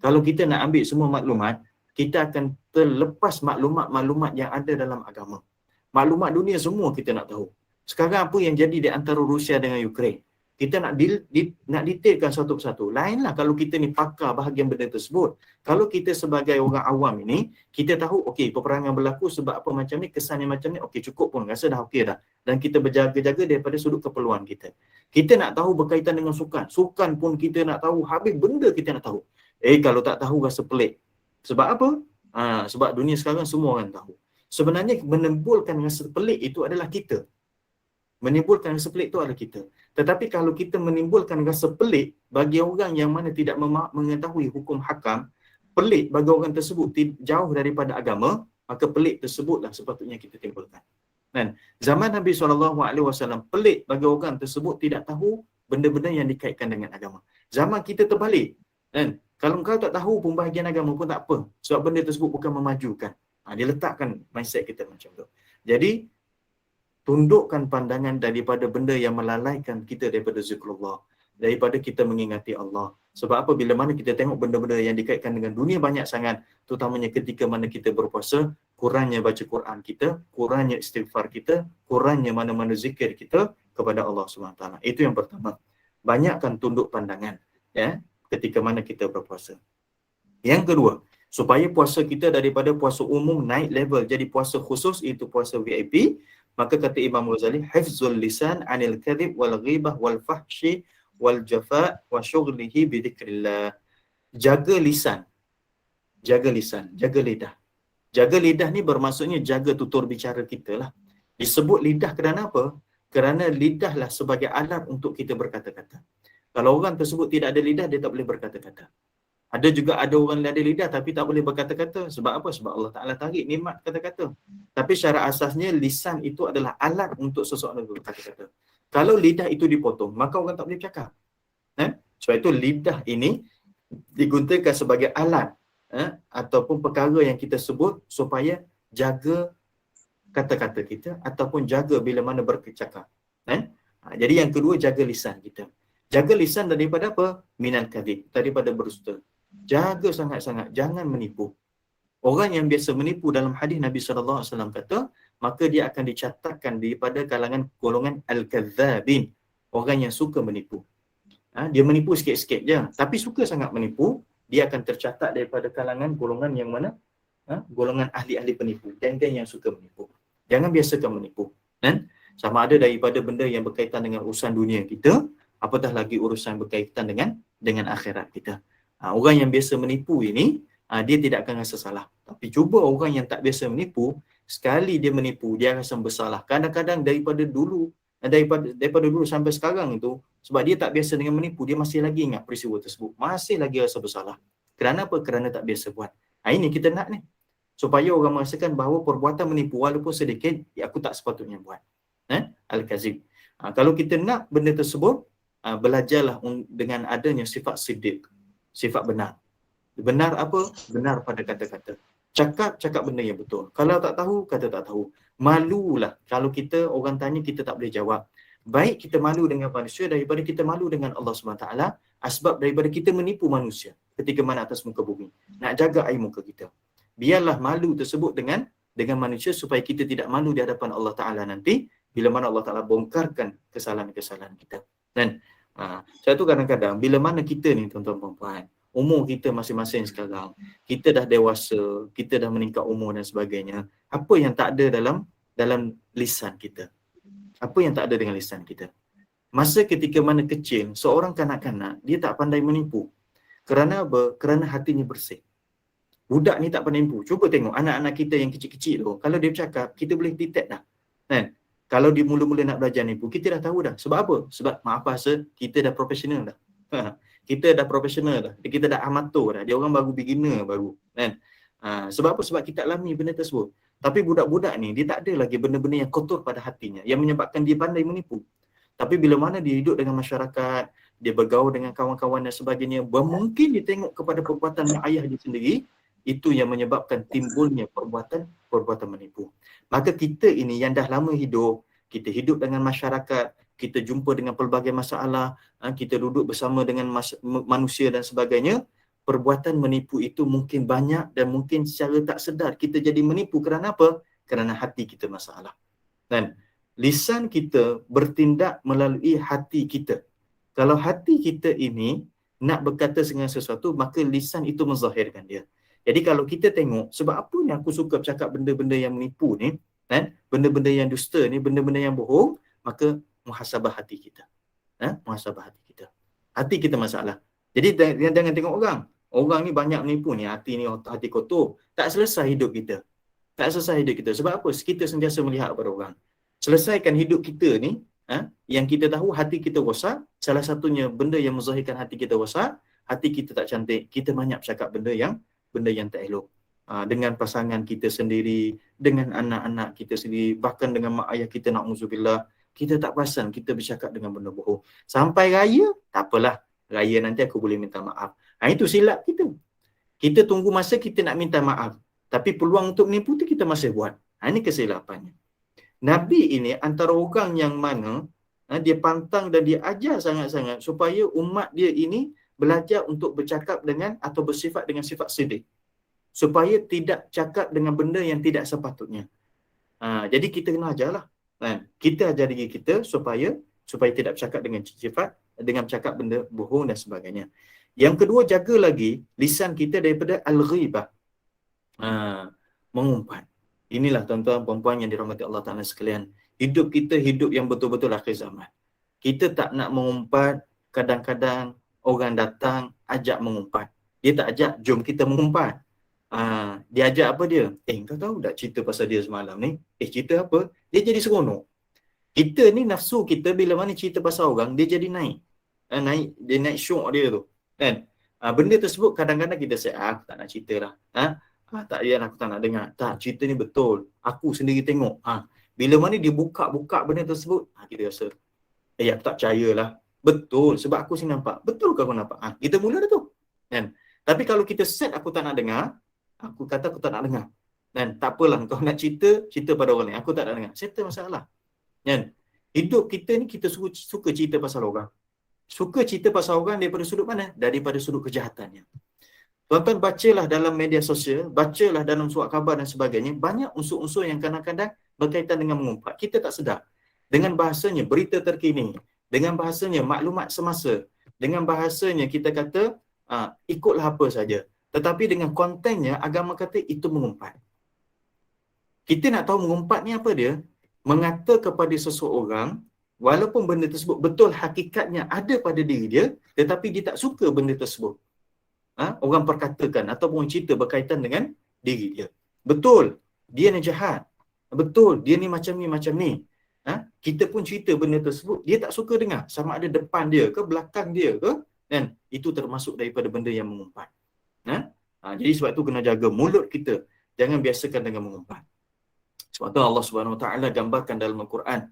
Kalau kita nak ambil semua maklumat, kita akan terlepas maklumat-maklumat yang ada dalam agama. Maklumat dunia semua kita nak tahu. Sekarang apa yang jadi di antara Rusia dengan Ukraine? Kita nak detailkan satu persatu. Lainlah kalau kita ni pakar bahagian benda tersebut. Kalau kita sebagai orang awam ini, kita tahu okey peperangan berlaku sebab apa macam ni, kesannya macam ni, okey cukup pun, rasa dah okey dah. Dan kita berjaga-jaga daripada sudut keperluan kita. Kita nak tahu berkaitan dengan sukan. Sukan pun kita nak tahu, habis benda kita nak tahu. Kalau tak tahu rasa pelik. Sebab apa? Sebab dunia sekarang semua orang tahu. Sebenarnya menimbulkan rasa pelik itu adalah kita. Menimbulkan rasa pelik itu adalah kita. Tetapi kalau kita menimbulkan rasa pelik bagi orang yang mana tidak mengetahui hukum hakam, pelik bagi orang tersebut jauh daripada agama, maka pelik tersebutlah sepatutnya kita timbulkan. Dan zaman Nabi SAW, pelik bagi orang tersebut tidak tahu benda-benda yang dikaitkan dengan agama. Zaman kita terbalik. Dan kalau kau tak tahu pembahagian agama pun tak apa, sebab benda tersebut bukan memajukan. Dia letakkan mindset kita macam tu. Jadi, tundukkan pandangan daripada benda yang melalaikan kita daripada zikrullah, daripada kita mengingati Allah. Sebab apa? Bila mana kita tengok benda-benda yang dikaitkan dengan dunia banyak sangat, terutamanya ketika mana kita berpuasa, kurangnya baca Quran kita, kurangnya istighfar kita, kurangnya mana-mana zikir kita kepada Allah SWT. Itu yang pertama. Banyakkan tunduk pandangan ya ketika mana kita berpuasa. Yang kedua, supaya puasa kita daripada puasa umum naik level jadi puasa khusus, itu puasa VIP, maka kata Imam Ghazali, hifzul lisan anil kadhib wal ghibah wal fahshi wal jafa wa syughlihi bi dzikrillah. Jaga lisan. Jaga lisan, jaga lidah. Jaga lidah ni bermaksudnya jaga tutur bicara kita lah. Disebut lidah kerana apa? Kerana lidahlah sebagai alat untuk kita berkata-kata. Kalau orang tersebut tidak ada lidah, dia tak boleh berkata-kata. Ada juga ada orang yang ada lidah tapi tak boleh berkata-kata. Sebab apa? Sebab Allah Ta'ala tarik nikmat kata-kata. Tapi secara asasnya lisan itu adalah alat untuk seseorang berkata-kata. Kalau lidah itu dipotong, maka orang tak boleh bercakap. Sebab itu lidah ini digunakan sebagai alat ataupun perkara yang kita sebut supaya jaga kata-kata kita ataupun jaga bila mana bercakap. Jadi yang kedua, jaga lisan kita. Jaga lisan daripada apa? Minal kadhib, daripada berdusta. Jaga sangat-sangat, jangan menipu. Orang yang biasa menipu dalam hadis Nabi SAW kata, maka dia akan dicatatkan daripada kalangan golongan al-kadzabin, orang yang suka menipu. Dia menipu sikit-sikit je, tapi suka sangat menipu, dia akan tercatat daripada kalangan golongan yang mana? Golongan ahli-ahli penipu, geng-geng yang suka menipu. Jangan biasakan menipu. Sama ada daripada benda yang berkaitan dengan urusan dunia kita, apatah lagi urusan berkaitan dengan akhirat kita. Orang yang biasa menipu ini, dia tidak akan rasa salah. Tapi cuba orang yang tak biasa menipu, sekali dia menipu, dia rasa bersalah. Kadang-kadang daripada dulu sampai sekarang itu, sebab dia tak biasa dengan menipu, dia masih lagi ingat peristiwa tersebut. Masih lagi rasa bersalah. Kerana apa? Kerana tak biasa buat. Ini kita nak ni. Supaya orang merasakan bahawa perbuatan menipu walaupun sedikit, aku tak sepatutnya buat. Al-Kazib. Kalau kita nak benda tersebut, belajarlah dengan adanya sifat siddiq. Sifat benar. Benar apa? Benar pada kata-kata. Cakap benda yang betul. Kalau tak tahu, kata tak tahu. Malulah. Kalau kita, orang tanya, kita tak boleh jawab. Baik kita malu dengan manusia daripada kita malu dengan Allah SWT, sebab daripada kita menipu manusia ketika mana atas muka bumi. Nak jaga air muka kita. Biarlah malu tersebut dengan manusia supaya kita tidak malu di hadapan Allah Ta'ala nanti bila mana Allah Ta'ala bongkarkan kesalahan-kesalahan kita. Dan saya tu kadang-kadang bila mana kita ni tuan-tuan puan-puan, umur kita masing-masing sekarang, kita dah dewasa, kita dah meningkat umur dan sebagainya, apa yang tak ada dalam lisan kita? Apa yang tak ada dengan lisan kita? Masa ketika mana kecil, seorang kanak-kanak, dia tak pandai menipu. Kerana apa? Kerana hatinya bersih. Budak ni tak pandai menipu. Cuba tengok anak-anak kita yang kecil-kecil tu, kalau dia bercakap, kita boleh detect dah. Kan? Kalau dia mula-mula nak belajar nipu, kita dah tahu dah. Sebab apa? Sebab maaf bahasa, kita dah profesional dah. Kita dah profesional dah. Kita dah amatur dah. Dia orang baru beginner baru. Kan? Sebab apa? Sebab kita alami benda tersebut. Tapi budak-budak ni, dia tak ada lagi benda-benda yang kotor pada hatinya, yang menyebabkan dia pandai menipu. Tapi bila mana dia hidup dengan masyarakat, dia bergaul dengan kawan-kawan dan sebagainya, mungkin dia tengok kepada perbuatan ayah dia sendiri, itu yang menyebabkan timbulnya perbuatan menipu. Maka kita ini yang dah lama hidup, kita hidup dengan masyarakat, kita jumpa dengan pelbagai masalah, kita duduk bersama dengan manusia dan sebagainya, perbuatan menipu itu mungkin banyak dan mungkin secara tak sedar kita jadi menipu. Kerana apa? Kerana hati kita masalah. Dan lisan kita bertindak melalui hati kita. Kalau hati kita ini nak berkata dengan sesuatu, maka lisan itu menzahirkan dia. Jadi kalau kita tengok, sebab apa ni aku suka bercakap benda-benda yang menipu ni, benda-benda yang dusta ni, benda-benda yang bohong, maka muhasabah hati kita. Muhasabah hati kita. Hati kita masalah. Jadi jangan tengok orang. Orang ni banyak menipu ni, hati kotor. Tak selesai hidup kita. Tak selesai hidup kita. Sebab apa? Kita sentiasa melihat kepada orang. Selesaikan hidup kita ni Yang kita tahu hati kita rosak, salah satunya benda yang menzahirkan hati kita rosak, hati kita tak cantik, kita banyak bercakap benda yang tak elok. Dengan pasangan kita sendiri, dengan anak-anak kita sendiri, bahkan dengan mak ayah kita, na'udzubillah, kita tak perasan kita bercakap dengan benda bohong. Sampai raya, tak apalah, raya nanti aku boleh minta maaf. Itu silap kita. Kita tunggu masa kita nak minta maaf, tapi peluang untuk menipu tu kita masih buat. Ini kesilapannya. Nabi ini antara orang yang mana dia pantang dan dia ajar sangat-sangat supaya umat dia ini belajar untuk bercakap dengan atau bersifat dengan sifat sidik, supaya tidak cakap dengan benda yang tidak sepatutnya. Jadi kita kena ajarlah. Kita ajar diri kita supaya tidak bercakap dengan sifat, dengan bercakap benda bohong dan sebagainya. Yang kedua, jaga lagi lisan kita daripada al-ghibah, mengumpat. Inilah tuan-tuan perempuan yang dirahmati Allah Ta'ala sekalian. Hidup kita hidup yang betul-betul akhir zaman. Kita tak nak mengumpat. Kadang-kadang orang datang ajak mengumpat. Dia tak ajak, jom kita mengumpat. Dia ajak apa dia? Kau tahu tak cerita pasal dia semalam ni? Cerita apa? Dia jadi seronok. Kita ni nafsu kita bila mana cerita pasal orang, dia jadi naik. Dia naik syok dia tu. Kan? Benda tersebut kadang-kadang kita say, aku tak nak cerita lah. Tak payah, aku tak nak dengar. Tak, cerita ni betul. Aku sendiri tengok. Bila mana dia buka benda tersebut, kita rasa, aku tak percayalah. Betul, sebab aku sini nampak. Betul ke aku nampak? Kita mula dah tu. Kan? Tapi kalau kita set aku tak nak dengar, aku kata aku tak nak dengar. Dan tak apalah, kau nak cerita pada orang lain. Aku tak nak dengar. Settle masalah. Kan? Hidup kita ni kita suka cerita pasal orang. Suka cerita pasal orang daripada sudut mana? Daripada sudut kejahatannya. Tuan-tuan bacalah dalam media sosial, bacalah dalam surat khabar dan sebagainya, banyak unsur-unsur yang kadang-kadang berkaitan dengan mengumpat. Kita tak sedar. Dengan bahasanya berita terkini, dengan bahasanya maklumat semasa, dengan bahasanya kita kata ikutlah apa saja. Tetapi dengan kontennya agama kata itu mengumpat. Kita nak tahu mengumpat ni apa dia? Mengata kepada seseorang walaupun benda tersebut betul hakikatnya ada pada diri dia, tetapi dia tak suka benda tersebut. Orang perkatakan ataupun cerita berkaitan dengan diri dia. Betul, dia ni jahat. Betul, dia ni macam ni. Kita pun cerita benda tersebut, dia tak suka dengar. Sama ada depan dia ke, belakang dia ke. Dan itu termasuk daripada benda yang mengumpat. Jadi sebab tu kena jaga mulut kita. Jangan biasakan dengan mengumpat. Sebab tu Allah Subhanahu Wa Taala gambarkan dalam Al-Quran.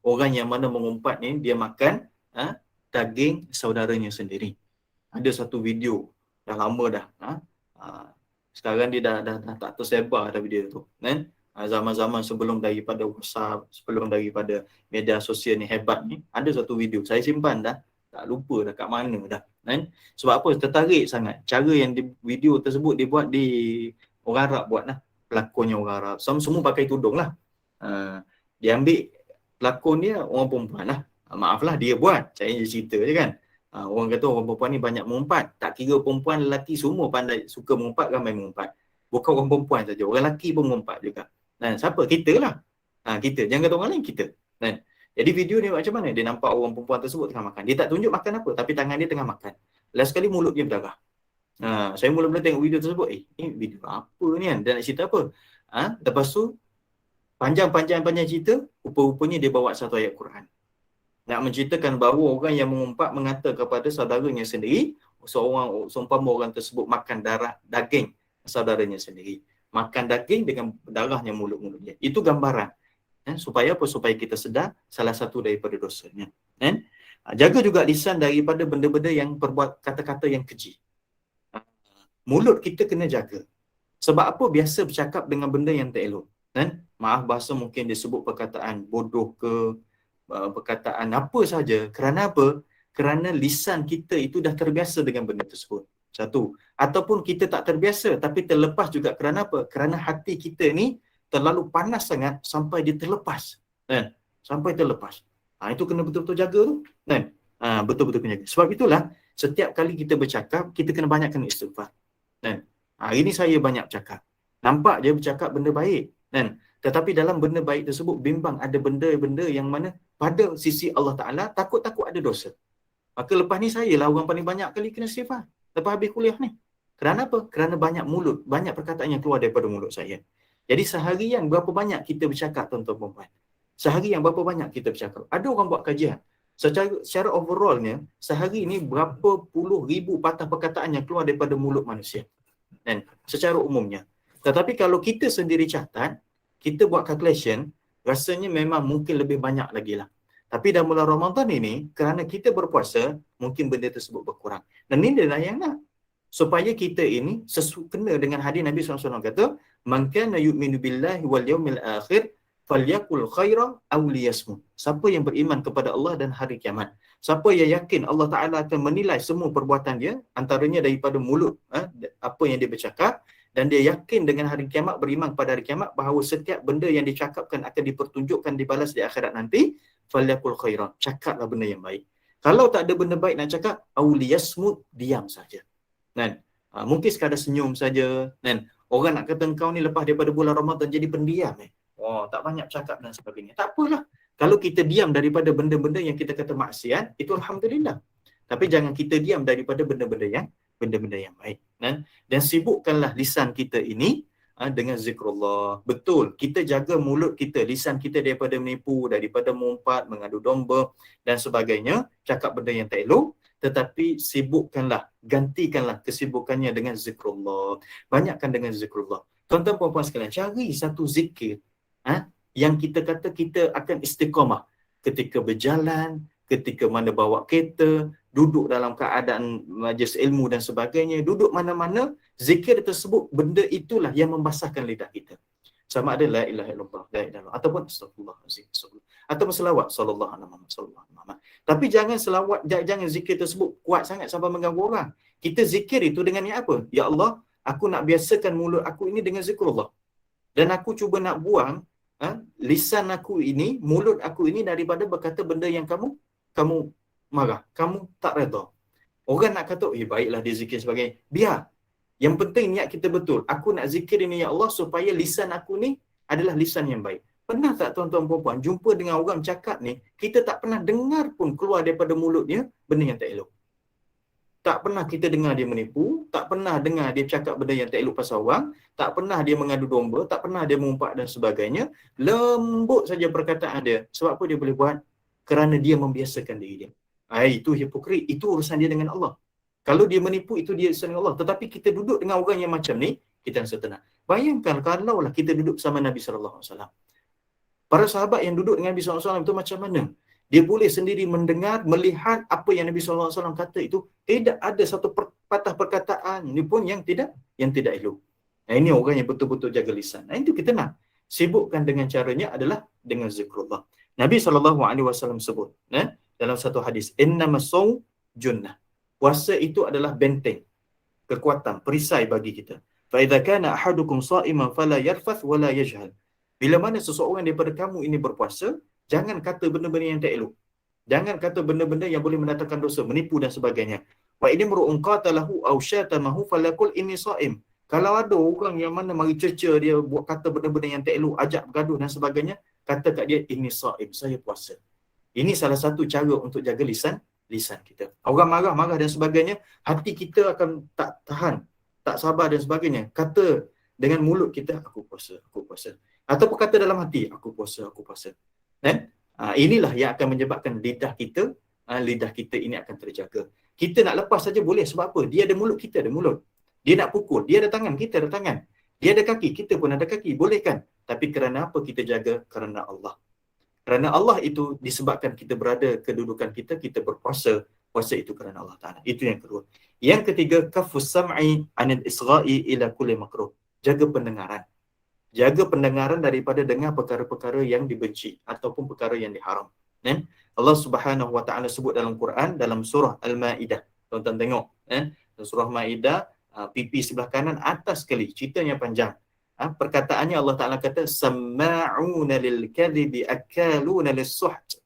Orang yang mana mengumpat ni, dia makan daging saudaranya sendiri. Ada satu video, dah lama dah. Sekarang dia dah tak tersebar dah video tu. Zaman-zaman sebelum daripada WhatsApp, sebelum daripada media sosial ni hebat ni, ada satu video. Saya simpan dah. Tak lupa dah kat mana dah. Sebab apa? Tertarik sangat. Cara yang video tersebut dia buat di orang Arab buat lah. Pelakonnya orang Arab. Semua pakai tudung lah. Dia ambil pelakon dia orang perempuan lah. Maaflah dia buat. Saya cerita je kan. Orang kata orang perempuan ni banyak mengumpat. Tak kira perempuan lelaki semua pandai suka mengumpat, ramai mengumpat. Bukan orang perempuan saja, orang lelaki pun mengumpat juga. Siapa? Kita lah. Kita. Jangan kata orang lain, kita. Jadi video ni macam mana? Dia nampak orang perempuan tersebut tengah makan. Dia tak tunjuk makan apa, tapi tangan dia tengah makan. Last sekali mulut dia berdarah. Saya mula-mula tengok video tersebut. Ni video apa ni kan? Dia nak cerita apa? Lepas tu, panjang cerita, rupa-rupanya dia bawa satu ayat Quran. Nak menceritakan bahawa orang yang mengumpat mengata kepada saudaranya sendiri, seumpama orang tersebut makan daging saudaranya sendiri. Makan daging dengan darahnya mulut-mulut dia. Itu gambaran. Supaya apa? Supaya kita sedar salah satu daripada dosanya. Jaga juga lisan daripada benda-benda yang perbuat kata-kata yang keji. Mulut kita kena jaga. Sebab apa? Biasa bercakap dengan benda yang tak elok. Maaf bahasa mungkin disebut perkataan bodoh ke, perkataan apa saja. Kerana apa? Kerana lisan kita itu dah terbiasa dengan benda tersebut. Satu. Ataupun kita tak terbiasa tapi terlepas juga. Kerana apa? Kerana hati kita ni terlalu panas sangat sampai dia terlepas. Sampai terlepas. Itu kena betul-betul jaga tu. Betul-betul kena jaga. Sebab itulah setiap kali kita bercakap, kita kena banyakkan istighfar. Hari ni saya banyak bercakap. Nampak je bercakap benda baik. Tetapi dalam benda baik tersebut bimbang ada benda-benda yang mana pada sisi Allah Ta'ala takut-takut ada dosa. Maka lepas ni saya lah orang paling banyak kali kena istighfar. Lepas habis kuliah ni. Kerana apa? Kerana banyak mulut, banyak perkataan yang keluar daripada mulut saya. Jadi seharian berapa banyak kita bercakap tuan-tuan perempuan? Sehari yang berapa banyak kita bercakap? Ada orang buat kajian. Secara overallnya, sehari ini berapa puluh ribu patah perkataan yang keluar daripada mulut manusia. Dan secara umumnya. Tetapi kalau kita sendiri catat, kita buat calculation, rasanya memang mungkin lebih banyak lagi lah. Tapi dalam bulan Ramadan ini, kerana kita berpuasa, mungkin benda tersebut berkurang. Dan ini adalah yang nak. Supaya kita ini kena dengan hadis Nabi SAW kata, "Man kana yu'minu billahi wal yawmil akhir falyakul khaira aw liyasmut." Siapa yang beriman kepada Allah dan hari kiamat, siapa yang yakin Allah Ta'ala akan menilai semua perbuatan dia, antaranya daripada mulut, apa yang dia bercakap, dan dia yakin dengan hari kiamat, beriman pada hari kiamat, bahawa setiap benda yang dicakapkan akan dipertunjukkan, dibalas di akhirat nanti, falyakul khaira, cakaplah benda yang baik. Kalau tak ada benda baik nak cakap, aw liyasmut, diam saja. Kan? Mungkin sekadar senyum saja. Kan? Orang nak kata engkau ni lepas daripada bulan Ramadan jadi pendiam. Oh, tak banyak cakap dan sebagainya. Tak apalah. Kalau kita diam daripada benda-benda yang kita kata maksiat, itu alhamdulillah. Tapi jangan kita diam daripada benda-benda yang baik. Kan? Dan sibukkanlah lisan kita ini dengan zikrullah. Betul, kita jaga mulut kita, lisan kita daripada menipu, daripada mengumpat, mengadu domba dan sebagainya, cakap benda yang tak elok. Tetapi sibukkanlah, gantikanlah kesibukannya dengan zikrullah. Banyakkan dengan zikrullah. Tuan-tuan puan-puan sekalian, cari satu zikir yang kita kata kita akan istiqamah. Ketika berjalan, ketika mana bawa kereta, duduk dalam keadaan majlis ilmu dan sebagainya, duduk mana-mana, zikir tersebut, benda itulah yang membasahkan lidah kita. Sama ada la ilaha illallah, la ilaha illallah, ataupun astagfirullahalazim, ataupun selawat sallallahu alaihi wasallam. Tapi jangan selawat, jangan zikir tersebut kuat sangat sampai mengganggu orang. Kita zikir itu dengan yang apa? Ya Allah, aku nak biasakan mulut aku ini dengan zikrullah. Dan aku cuba nak buang lisan aku ini, mulut aku ini daripada berkata benda yang kamu marah, kamu tak redha. Orang nak kata, baiklah dia zikir sebagainya. Biar. Yang penting niat kita betul. Aku nak zikir ini ya Allah supaya lisan aku ni adalah lisan yang baik. Pernah tak tuan-tuan puan-puan jumpa dengan orang cakap ni, kita tak pernah dengar pun keluar daripada mulutnya benda yang tak elok. Tak pernah kita dengar dia menipu, tak pernah dengar dia cakap benda yang tak elok pasal orang, tak pernah dia mengadu domba, tak pernah dia mengumpat dan sebagainya. Lembut saja perkataan dia. Sebab apa dia boleh buat? Kerana dia membiasakan diri dia. Itu hipokrit, itu urusan dia dengan Allah. Kalau dia menipu, itu dia urusan dengan Allah. Tetapi kita duduk dengan orang yang macam ni, kita rasa tenang. Bayangkan kalaulah kita duduk bersama Nabi SAW. Para sahabat yang duduk dengan Nabi SAW itu macam mana? Dia boleh sendiri mendengar, melihat apa yang Nabi SAW kata itu. Tidak ada satu patah perkataan ni pun yang tidak elok. Ini orang yang betul-betul jaga lisan. Itu kita nak. Sibukkan dengan caranya adalah dengan zikrullah. Nabi SAW sebut dalam satu hadis, innamas shaum junnah. Puasa itu adalah benteng, kekuatan, perisai bagi kita. Fa idza kana ahadukum sha'iman fala yarfath wala yajhal. Bila mana seseorang daripada kamu ini berpuasa, jangan kata benda-benda yang tak elok. Jangan kata benda-benda yang boleh mendatangkan dosa, menipu dan sebagainya. Wa in imru'un qatalahu aw syatamahu falaqul inni sha'im. Kalau ada orang yang mana mari cerca dia, buat kata benda-benda yang tak elok, ajak bergaduh dan sebagainya, kata kat dia, inni sha'im, saya puasa. Ini salah satu cara untuk jaga lisan kita. Orang marah-marah dan sebagainya, hati kita akan tak tahan, tak sabar dan sebagainya. Kata dengan mulut kita, aku puasa. Ataupun kata dalam hati, aku puasa. Dan inilah yang akan menyebabkan lidah kita ini akan terjaga. Kita nak lepas saja boleh, sebab apa? Dia ada mulut, kita ada mulut. Dia nak pukul, dia ada tangan, kita ada tangan. Dia ada kaki, kita pun ada kaki. Boleh kan? Tapi kerana apa kita jaga? Kerana Allah. Kerana Allah itu disebabkan kita berada kedudukan kita berpuasa. Puasa itu kerana Allah Ta'ala. Itu yang kedua. Yang ketiga, kafus sam'i anil isra'i ila kulli makruh. Jaga pendengaran. Jaga pendengaran daripada dengar perkara-perkara yang dibenci ataupun perkara yang diharam. Allah Subhanahu Wa Ta'ala sebut dalam Quran, dalam surah Al-Ma'idah. Tuan-tuan tengok. Surah Ma'idah, pipi sebelah kanan atas sekali. Ceritanya panjang. Perkataannya Allah Ta'ala kata, Samma'una lil kadhibi akaluna lis-suht.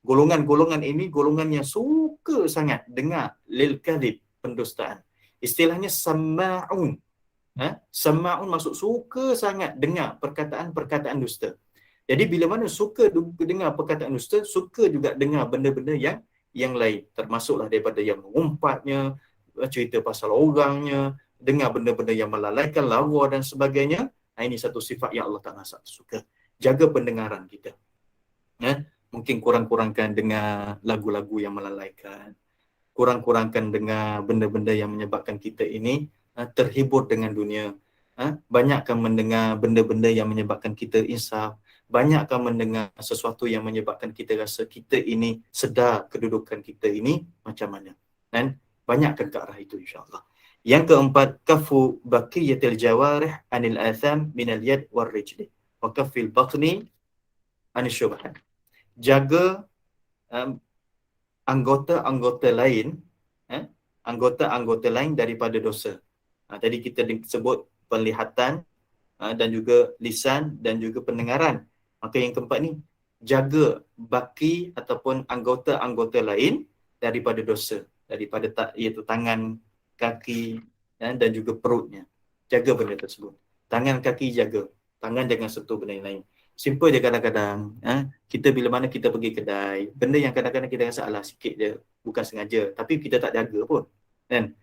Golongan-golongan ini, golongan yang suka sangat dengar lil kadhib, pendustaan. Istilahnya samma'un. Samma'un maksud suka sangat dengar perkataan-perkataan dusta. Jadi bila mana suka dengar perkataan dusta, suka juga dengar benda-benda yang lain. Termasuklah daripada yang mengumpatnya, cerita pasal orangnya, dengar benda-benda yang melalaikan lawa dan sebagainya. Ini satu sifat yang Allah Ta'ala suka. Jaga pendengaran kita. Mungkin kurang-kurangkan dengar lagu-lagu yang melalaikan, kurang-kurangkan dengar benda-benda yang menyebabkan kita ini terhibur dengan dunia. Banyakkan mendengar benda-benda yang menyebabkan kita insaf, banyakkan mendengar sesuatu yang menyebabkan kita rasa kita ini sedar kedudukan kita ini macam mana. Dan banyakkan ke arah itu insya-Allah. Yang keempat, kafu baqiyatil jawarih anil atham minal yad war rijli wa kafil batni anil syubhat. Jaga anggota-anggota lain, anggota-anggota lain daripada dosa. Tadi kita sebut penglihatan dan juga lisan dan juga pendengaran. Maka yang keempat ni, jaga baki ataupun anggota-anggota lain daripada dosa, daripada iaitu tangan, kaki dan juga perutnya. Jaga benda tersebut. Tangan, kaki jaga. Tangan jangan sentuh benda yang lain. Simple je kadang-kadang. Kita bila mana kita pergi kedai, benda yang kadang-kadang kita rasa alah sikit je, bukan sengaja. Tapi kita tak jaga pun. Kan?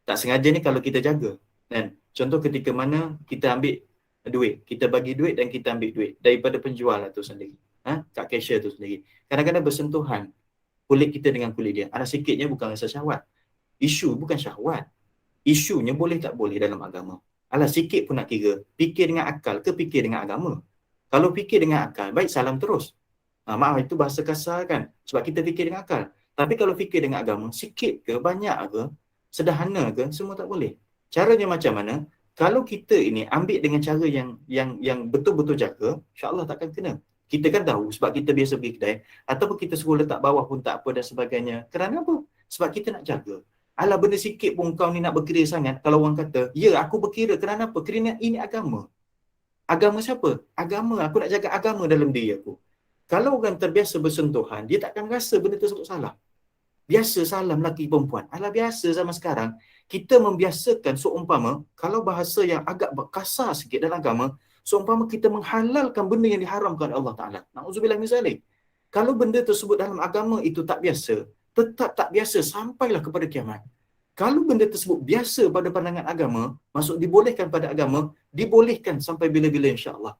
Tak sengaja ni kalau kita jaga. Kan? Contoh ketika mana kita ambil duit, kita bagi duit dan kita ambil duit daripada penjual tu sendiri. Kat cashier tu sendiri. Kadang-kadang bersentuhan kulit kita dengan kulit dia. Ada sikitnya bukan rasa syahwat. Isu bukan syahwat. Isunya boleh tak boleh dalam agama. Alah sikit pun nak kira. Fikir dengan akal ke fikir dengan agama? Kalau fikir dengan akal, baik salam terus. Maaf itu bahasa kasar kan. Sebab kita fikir dengan akal. Tapi kalau fikir dengan agama, sikit ke, banyak ke, sederhana ke, semua tak boleh. Caranya macam mana? Kalau kita ini ambil dengan cara yang betul-betul jaga, insya-Allah takkan kena. Kita kan tahu sebab kita biasa pergi kedai ataupun kita suruh letak bawah pun tak apa dan sebagainya. Kerana apa? Sebab kita nak jaga. Alah benda sikit pun kau ni nak berkira sangat. Kalau orang kata, ya aku berkira. Kerana apa? Kerana ini agama. Agama siapa? Agama. Aku nak jaga agama dalam diri aku. Kalau orang terbiasa bersentuhan, dia takkan rasa benda tersebut salah. Biasa salam lelaki perempuan. Alah biasa zaman sekarang, kita membiasakan seumpama, kalau bahasa yang agak kasar sikit dalam agama, seumpama kita menghalalkan benda yang diharamkan oleh Allah Ta'ala. Na'udzubillah min zalik. Kalau benda tersebut dalam agama itu tak biasa, tetap tak biasa sampailah kepada kiamat. Kalau benda tersebut biasa pada pandangan agama, maksud dibolehkan pada agama, dibolehkan sampai bila-bila insya-Allah.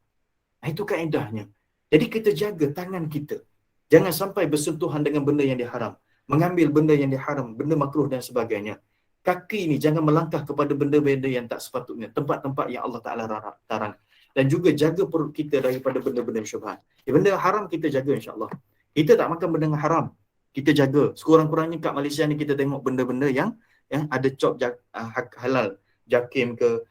Itu kaedahnya. Jadi kita jaga tangan kita. Jangan sampai bersentuhan dengan benda yang diharam. Mengambil benda yang diharam, benda makruh dan sebagainya. Kaki ni jangan melangkah kepada benda-benda yang tak sepatutnya. Tempat-tempat yang Allah Ta'ala larang. Dan juga jaga perut kita daripada benda-benda syubhat. Benda haram kita jaga insya-Allah. Kita tak makan benda yang haram. Kita jaga. Sekurang-kurangnya kat Malaysia ni kita tengok benda-benda yang ada cop halal. JAKIM ke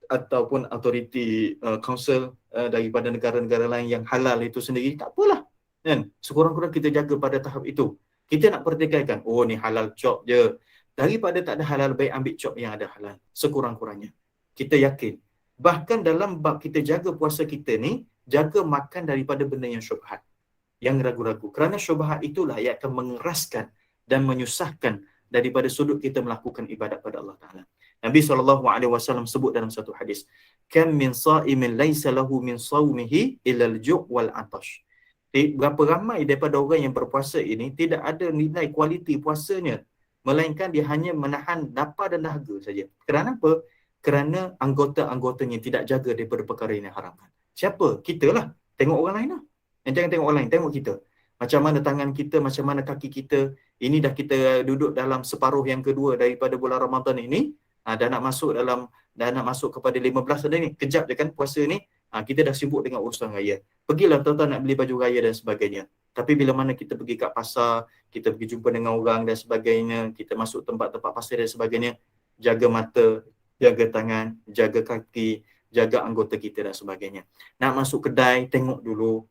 ataupun authority council daripada negara-negara lain yang halal itu sendiri. Tak apalah. Kan? Sekurang-kurang kita jaga pada tahap itu. Kita nak pertikaikan, oh ni halal cop je. Daripada tak ada halal, baik ambil cop yang ada halal. Sekurang-kurangnya. Kita yakin. Bahkan dalam bab kita jaga puasa kita ni, jaga makan daripada benda yang syubhat. Yang ragu-ragu. Kerana syubhat itulah yang akan mengeraskan dan menyusahkan daripada sudut kita melakukan ibadat pada Allah Ta'ala. Nabi SAW sebut dalam satu hadis, Kam min sa'imin laysa lahu min sawmihi illal ju' wal atash. Berapa ramai daripada orang yang berpuasa ini tidak ada nilai kualiti puasanya, melainkan dia hanya menahan lapar dan dahaga saja. Kerana apa? Kerana anggota-anggotanya tidak jaga daripada perkara yang haramkan. Siapa? Kita lah. Tengok orang lain lah. Jangan tengok orang lain, tengok kita. Macam mana tangan kita, macam mana kaki kita. Ini dah kita duduk dalam separuh yang kedua daripada bulan Ramadan ini. Dah nak masuk kepada 15 dah ni. Kejap je kan puasa ni. Kita dah sibuk dengan urusan raya. Pergilah tuan-tuan nak beli baju raya dan sebagainya. Tapi bila mana kita pergi kat pasar, kita pergi jumpa dengan orang dan sebagainya, kita masuk tempat-tempat pasar dan sebagainya, jaga mata, jaga tangan, jaga kaki, jaga anggota kita dan sebagainya. Nak masuk kedai, tengok dulu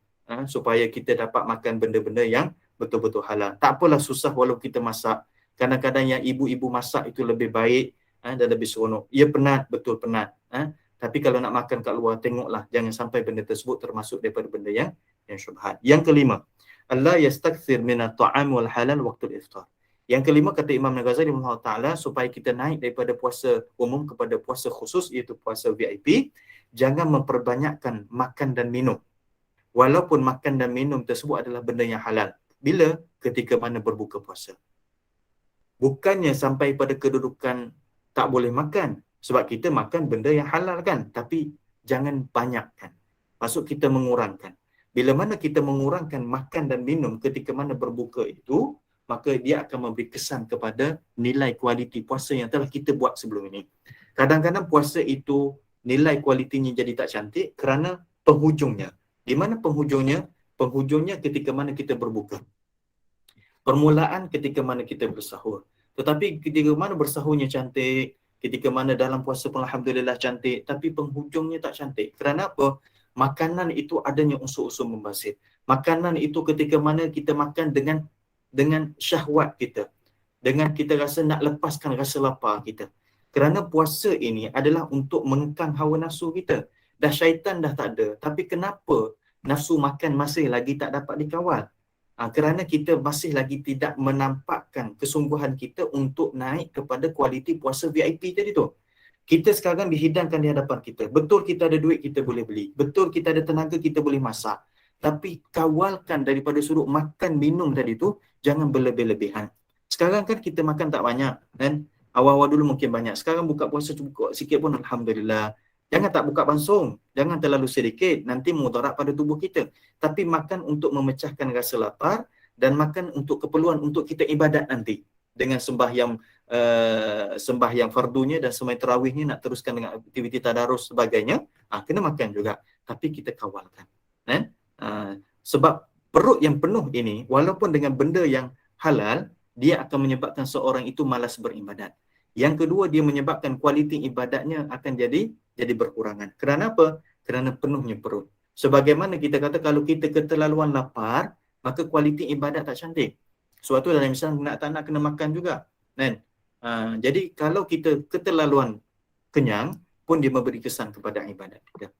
supaya kita dapat makan benda-benda yang betul-betul halal. Tak apalah susah walau kita masak. Kadang-kadang yang ibu-ibu masak itu lebih baik dan lebih seronok. Ia penat, betul penat. Tapi kalau nak makan kat luar, tengoklah. Jangan sampai benda tersebut termasuk daripada benda yang syubhat. Yang kelima, Allah yastakthir minat ta'am wal halal waktu iftar. Yang kelima, kata Imam Al-Ghazali Ta'ala, supaya kita naik daripada puasa umum kepada puasa khusus, iaitu puasa VIP, jangan memperbanyakkan makan dan minum. Walaupun makan dan minum tersebut adalah benda yang halal. Bila? Ketika mana berbuka puasa. Bukannya sampai pada kedudukan tak boleh makan. Sebab kita makan benda yang halal kan. Tapi jangan banyakkan. Maksud kita mengurangkan. Bila mana kita mengurangkan makan dan minum ketika mana berbuka itu, maka dia akan memberi kesan kepada nilai kualiti puasa yang telah kita buat sebelum ini. Kadang-kadang puasa itu nilai kualitinya jadi tak cantik kerana penghujungnya. Di mana penghujungnya? Penghujungnya ketika mana kita berbuka. Permulaan ketika mana kita bersahur. Tetapi ketika mana bersahurnya cantik, ketika mana dalam puasa pun alhamdulillah cantik, tapi penghujungnya tak cantik. Kerana apa? Makanan itu adanya unsur-unsur membazir. Makanan itu ketika mana kita makan dengan syahwat kita. Dengan kita rasa nak lepaskan rasa lapar kita. Kerana puasa ini adalah untuk mengekang hawa nafsu kita. Dah syaitan dah tak ada. Tapi kenapa nafsu makan masih lagi tak dapat dikawal? Kerana kita masih lagi tidak menampakkan kesungguhan kita untuk naik kepada kualiti puasa VIP tadi tu. Kita sekarang dihidangkan di hadapan kita. Betul kita ada duit, kita boleh beli. Betul kita ada tenaga, kita boleh masak. Tapi kawalkan daripada sudut makan, minum tadi tu, jangan berlebih-lebihan. Sekarang kan kita makan tak banyak. Kan? Awal-awal dulu mungkin banyak. Sekarang buka puasa cukup sikit pun alhamdulillah. Jangan tak buka bansung. Jangan terlalu sedikit. Nanti mudarat pada tubuh kita. Tapi makan untuk memecahkan rasa lapar dan makan untuk keperluan untuk kita ibadat nanti. Dengan sembahyang fardunya dan sembahyang tarawihnya nak teruskan dengan aktiviti tadarus sebagainya. Kena makan juga. Tapi kita kawalkan. Sebab perut yang penuh ini, walaupun dengan benda yang halal, dia akan menyebabkan seorang itu malas beribadat. Yang kedua, dia menyebabkan kualiti ibadatnya akan jadi berkurangan. Kerana apa? Kerana penuhnya perut. Sebagaimana kita kata kalau kita keterlaluan lapar, maka kualiti ibadat tak cantik. Suatu dalam Islam nak tak nak kena makan juga. Kan? Jadi kalau kita keterlaluan kenyang, pun dia memberi kesan kepada ibadat kita.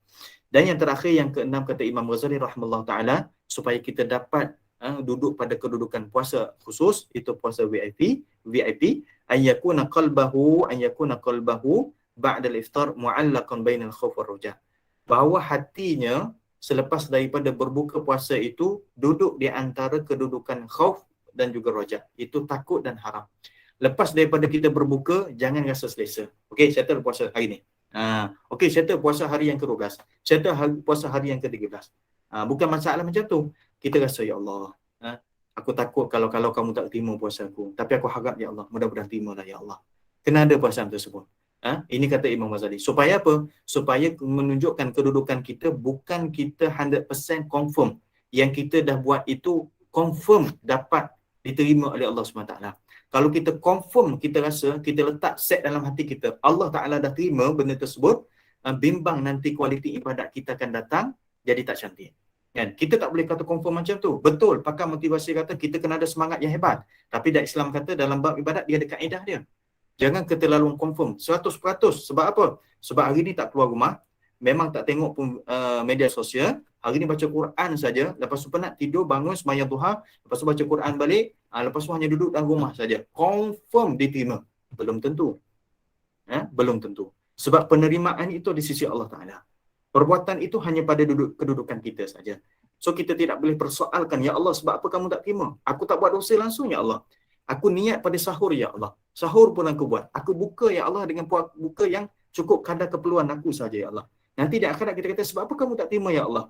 Dan yang terakhir, yang keenam, kata Imam Ghazali rahimahullah ta'ala, supaya kita dapat duduk pada kedudukan puasa khusus, itu puasa VIP, ayyakuna qalbahu ba'da al-iftar mu'allaqan bainal khauf war raja. Bahawa hatinya selepas daripada berbuka puasa itu duduk di antara kedudukan khauf dan juga raja. Itu takut dan harap. Lepas daripada kita berbuka, jangan rasa selesa. Okey, settle puasa hari ni. Okey, settle puasa hari yang ke-12. Settle puasa hari yang ke-13. Bukan masalah macam tu. Kita rasa, ya Allah, aku takut kalau kamu tak terima puasa aku. Tapi aku harap, ya Allah, mudah-mudahan terimalah, ya Allah. Kena ada puasa tersebut. Ini kata Imam Ghazali. Supaya apa? Supaya menunjukkan kedudukan kita, bukan kita 100% confirm. Yang kita dah buat itu confirm dapat diterima oleh Allah SWT. Kalau kita confirm, kita rasa, kita letak set dalam hati kita, Allah Ta'ala dah terima benda tersebut, bimbang nanti kualiti ibadat kita akan datang, jadi tak cantik. Kan? Kita tak boleh kata confirm macam tu. Betul, pakar motivasi kata kita kena ada semangat yang hebat. Tapi dak Islam kata dalam bab ibadat dia ada kaedah dia. Jangan keterlaluan confirm 100%. Sebab apa? Sebab hari ni tak keluar rumah, memang tak tengok pun media sosial, hari ni baca Quran saja, lepas tu penat tidur, bangun sembahyang duha, lepas tu baca Quran balik, lepas tu hanya duduk dalam rumah saja. Confirm diterima? Belum tentu. Belum tentu. Sebab penerimaan itu di sisi Allah Ta'ala. Perbuatan itu hanya pada kedudukan kita saja. So kita tidak boleh persoalkan, ya Allah, sebab apa kamu tak terima? Aku tak buat dosa langsung, ya Allah. Aku niat pada sahur, ya Allah. Sahur pun aku buat. Aku buka, ya Allah, dengan buka yang cukup kadar keperluan aku saja, ya Allah. Nanti di akhirat kita kata, sebab apa kamu tak terima, ya Allah?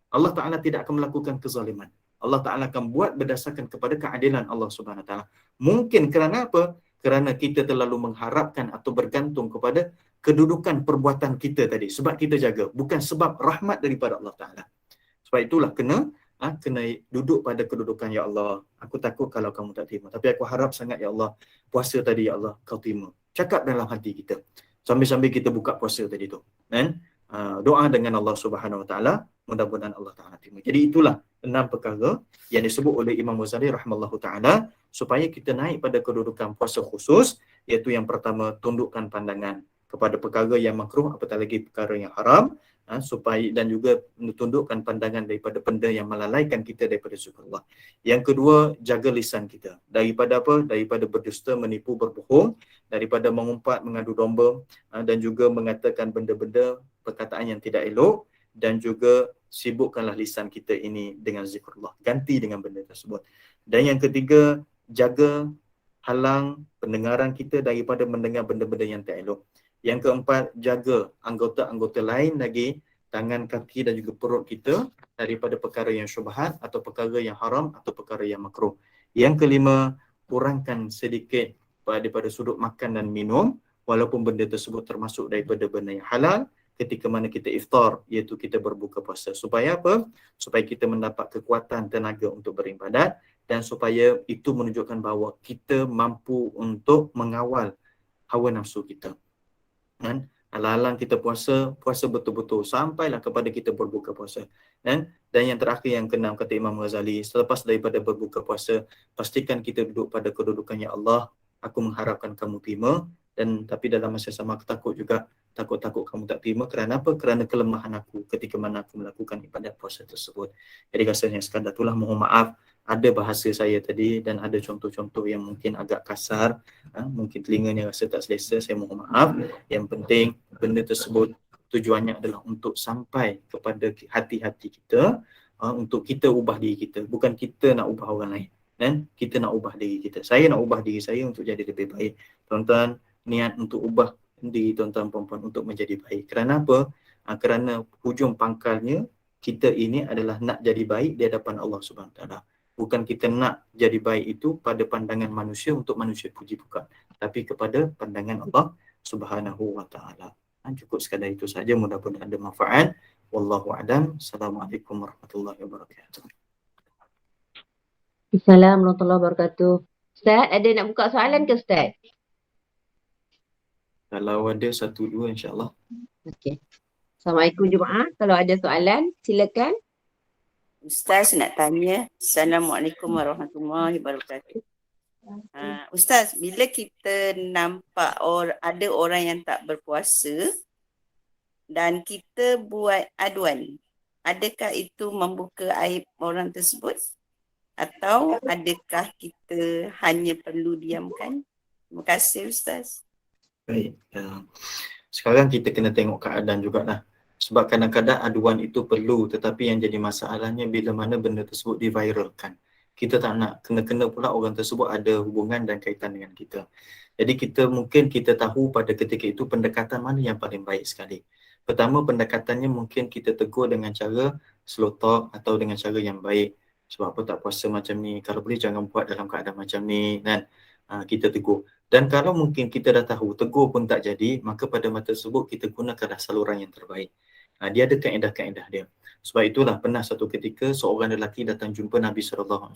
Allah Ta'ala tidak akan melakukan kezaliman. Allah Ta'ala akan buat berdasarkan kepada keadilan Allah Subhanahu Wa Ta'ala. Mungkin kerana apa? Kerana kita terlalu mengharapkan atau bergantung kepada kedudukan perbuatan kita tadi. Sebab kita jaga. Bukan sebab rahmat daripada Allah Ta'ala. Sebab itulah kena duduk pada kedudukan, ya Allah, aku takut kalau kamu tak terima. Tapi aku harap sangat, ya Allah, puasa tadi, ya Allah, kau terima. Cakap dalam hati kita. Sambil-sambil kita buka puasa tadi tu. Dan doa dengan Allah Subhanahu Wa Ta'ala, mudah-mudahan Allah Ta'ala terima. Jadi itulah 6 perkara yang disebut oleh Imam Ghazali rahimahullahu ta'ala supaya kita naik pada kedudukan puasa khusus, iaitu yang pertama, tundukkan pandangan kepada perkara yang makruh, apatah lagi perkara yang haram, supaya dan juga tundukkan pandangan daripada benda yang melalaikan kita daripada syukur Allah. Yang kedua, jaga lisan kita daripada apa? Daripada berdusta, menipu, berbohong, daripada mengumpat, mengadu domba, dan juga mengatakan benda-benda perkataan yang tidak elok, dan juga sibukkanlah lisan kita ini dengan zikrullah. Ganti dengan benda tersebut. Dan yang ketiga, jaga halang pendengaran kita daripada mendengar benda-benda yang tak elok. Yang keempat, jaga anggota-anggota lain lagi tangan, kaki dan juga perut kita daripada perkara yang syubhat atau perkara yang haram atau perkara yang makruh. Yang kelima, kurangkan sedikit daripada sudut makan dan minum walaupun benda tersebut termasuk daripada benda yang halal ketika mana kita iftar, iaitu kita berbuka puasa. Supaya apa? Supaya kita mendapat kekuatan tenaga untuk beribadat dan supaya itu menunjukkan bahawa kita mampu untuk mengawal hawa nafsu kita. Kan? Alang-alang kita puasa betul-betul sampailah kepada kita berbuka puasa. Dan yang terakhir yang keenam kata Imam Ghazali, selepas daripada berbuka puasa, pastikan kita duduk pada kedudukan ya Allah, aku mengharapkan kamu terima, dan tapi dalam masa sama aku takut juga, takut kamu tak terima. Kerana apa? Kerana kelemahan aku ketika mana aku melakukan ibadat puasa tersebut. Jadi rasanya sekadar itulah, mohon maaf ada bahasa saya tadi dan ada contoh-contoh yang mungkin agak kasar, mungkin telinganya rasa tak selesa, saya mohon maaf. Yang penting benda tersebut tujuannya adalah untuk sampai kepada hati-hati kita, untuk kita ubah diri kita, bukan kita nak ubah orang lain, dan kita nak ubah diri kita. Saya nak ubah diri saya untuk jadi lebih baik. Tuan-tuan, niat untuk ubah diri tuan-tuan perempuan untuk menjadi baik. Kerana apa? Kerana hujung pangkalnya kita ini adalah nak jadi baik di hadapan Allah Subhanahu Wa Taala. Bukan kita nak jadi baik itu pada pandangan manusia untuk manusia puji, bukan, tapi kepada pandangan Allah Subhanahu Wa Taala. Cukup sekadar itu saja, mudah-mudahan ada manfaat. Wallahu a'lam. Assalamualaikum warahmatullahi wabarakatuh. Assalamualaikum warahmatullahi wabarakatuh. Ustaz, ada nak buka soalan ke Ustaz? Kalau ada satu dua, insyaAllah. Okey. Assalamualaikum jemaah. Kalau ada soalan, silakan. Ustaz nak tanya. Assalamualaikum warahmatullahi wabarakatuh. Ustaz, bila kita nampak ada orang yang tak berpuasa dan kita buat aduan, adakah itu membuka aib orang tersebut? Atau adakah kita hanya perlu diamkan? Terima kasih Ustaz. Baik. Sekarang kita kena tengok keadaan jugalah. Sebab kadang-kadang aduan itu perlu, tetapi yang jadi masalahnya bila mana benda tersebut diviralkan. Kita tak nak kena-kena pula orang tersebut ada hubungan dan kaitan dengan kita. Jadi mungkin kita tahu pada ketika itu pendekatan mana yang paling baik sekali. Pertama, pendekatannya mungkin kita tegur dengan cara slow talk atau dengan cara yang baik. Sebab apa tak puasa macam ni, kalau boleh jangan buat dalam keadaan macam ni, kan? Kita tegur. Dan kalau mungkin kita dah tahu tegur pun tak jadi, maka pada masa tersebut kita gunakanlah saluran yang terbaik. Dia ada kaedah-kaedah dia. Sebab itulah pernah satu ketika seorang lelaki datang jumpa Nabi SAW.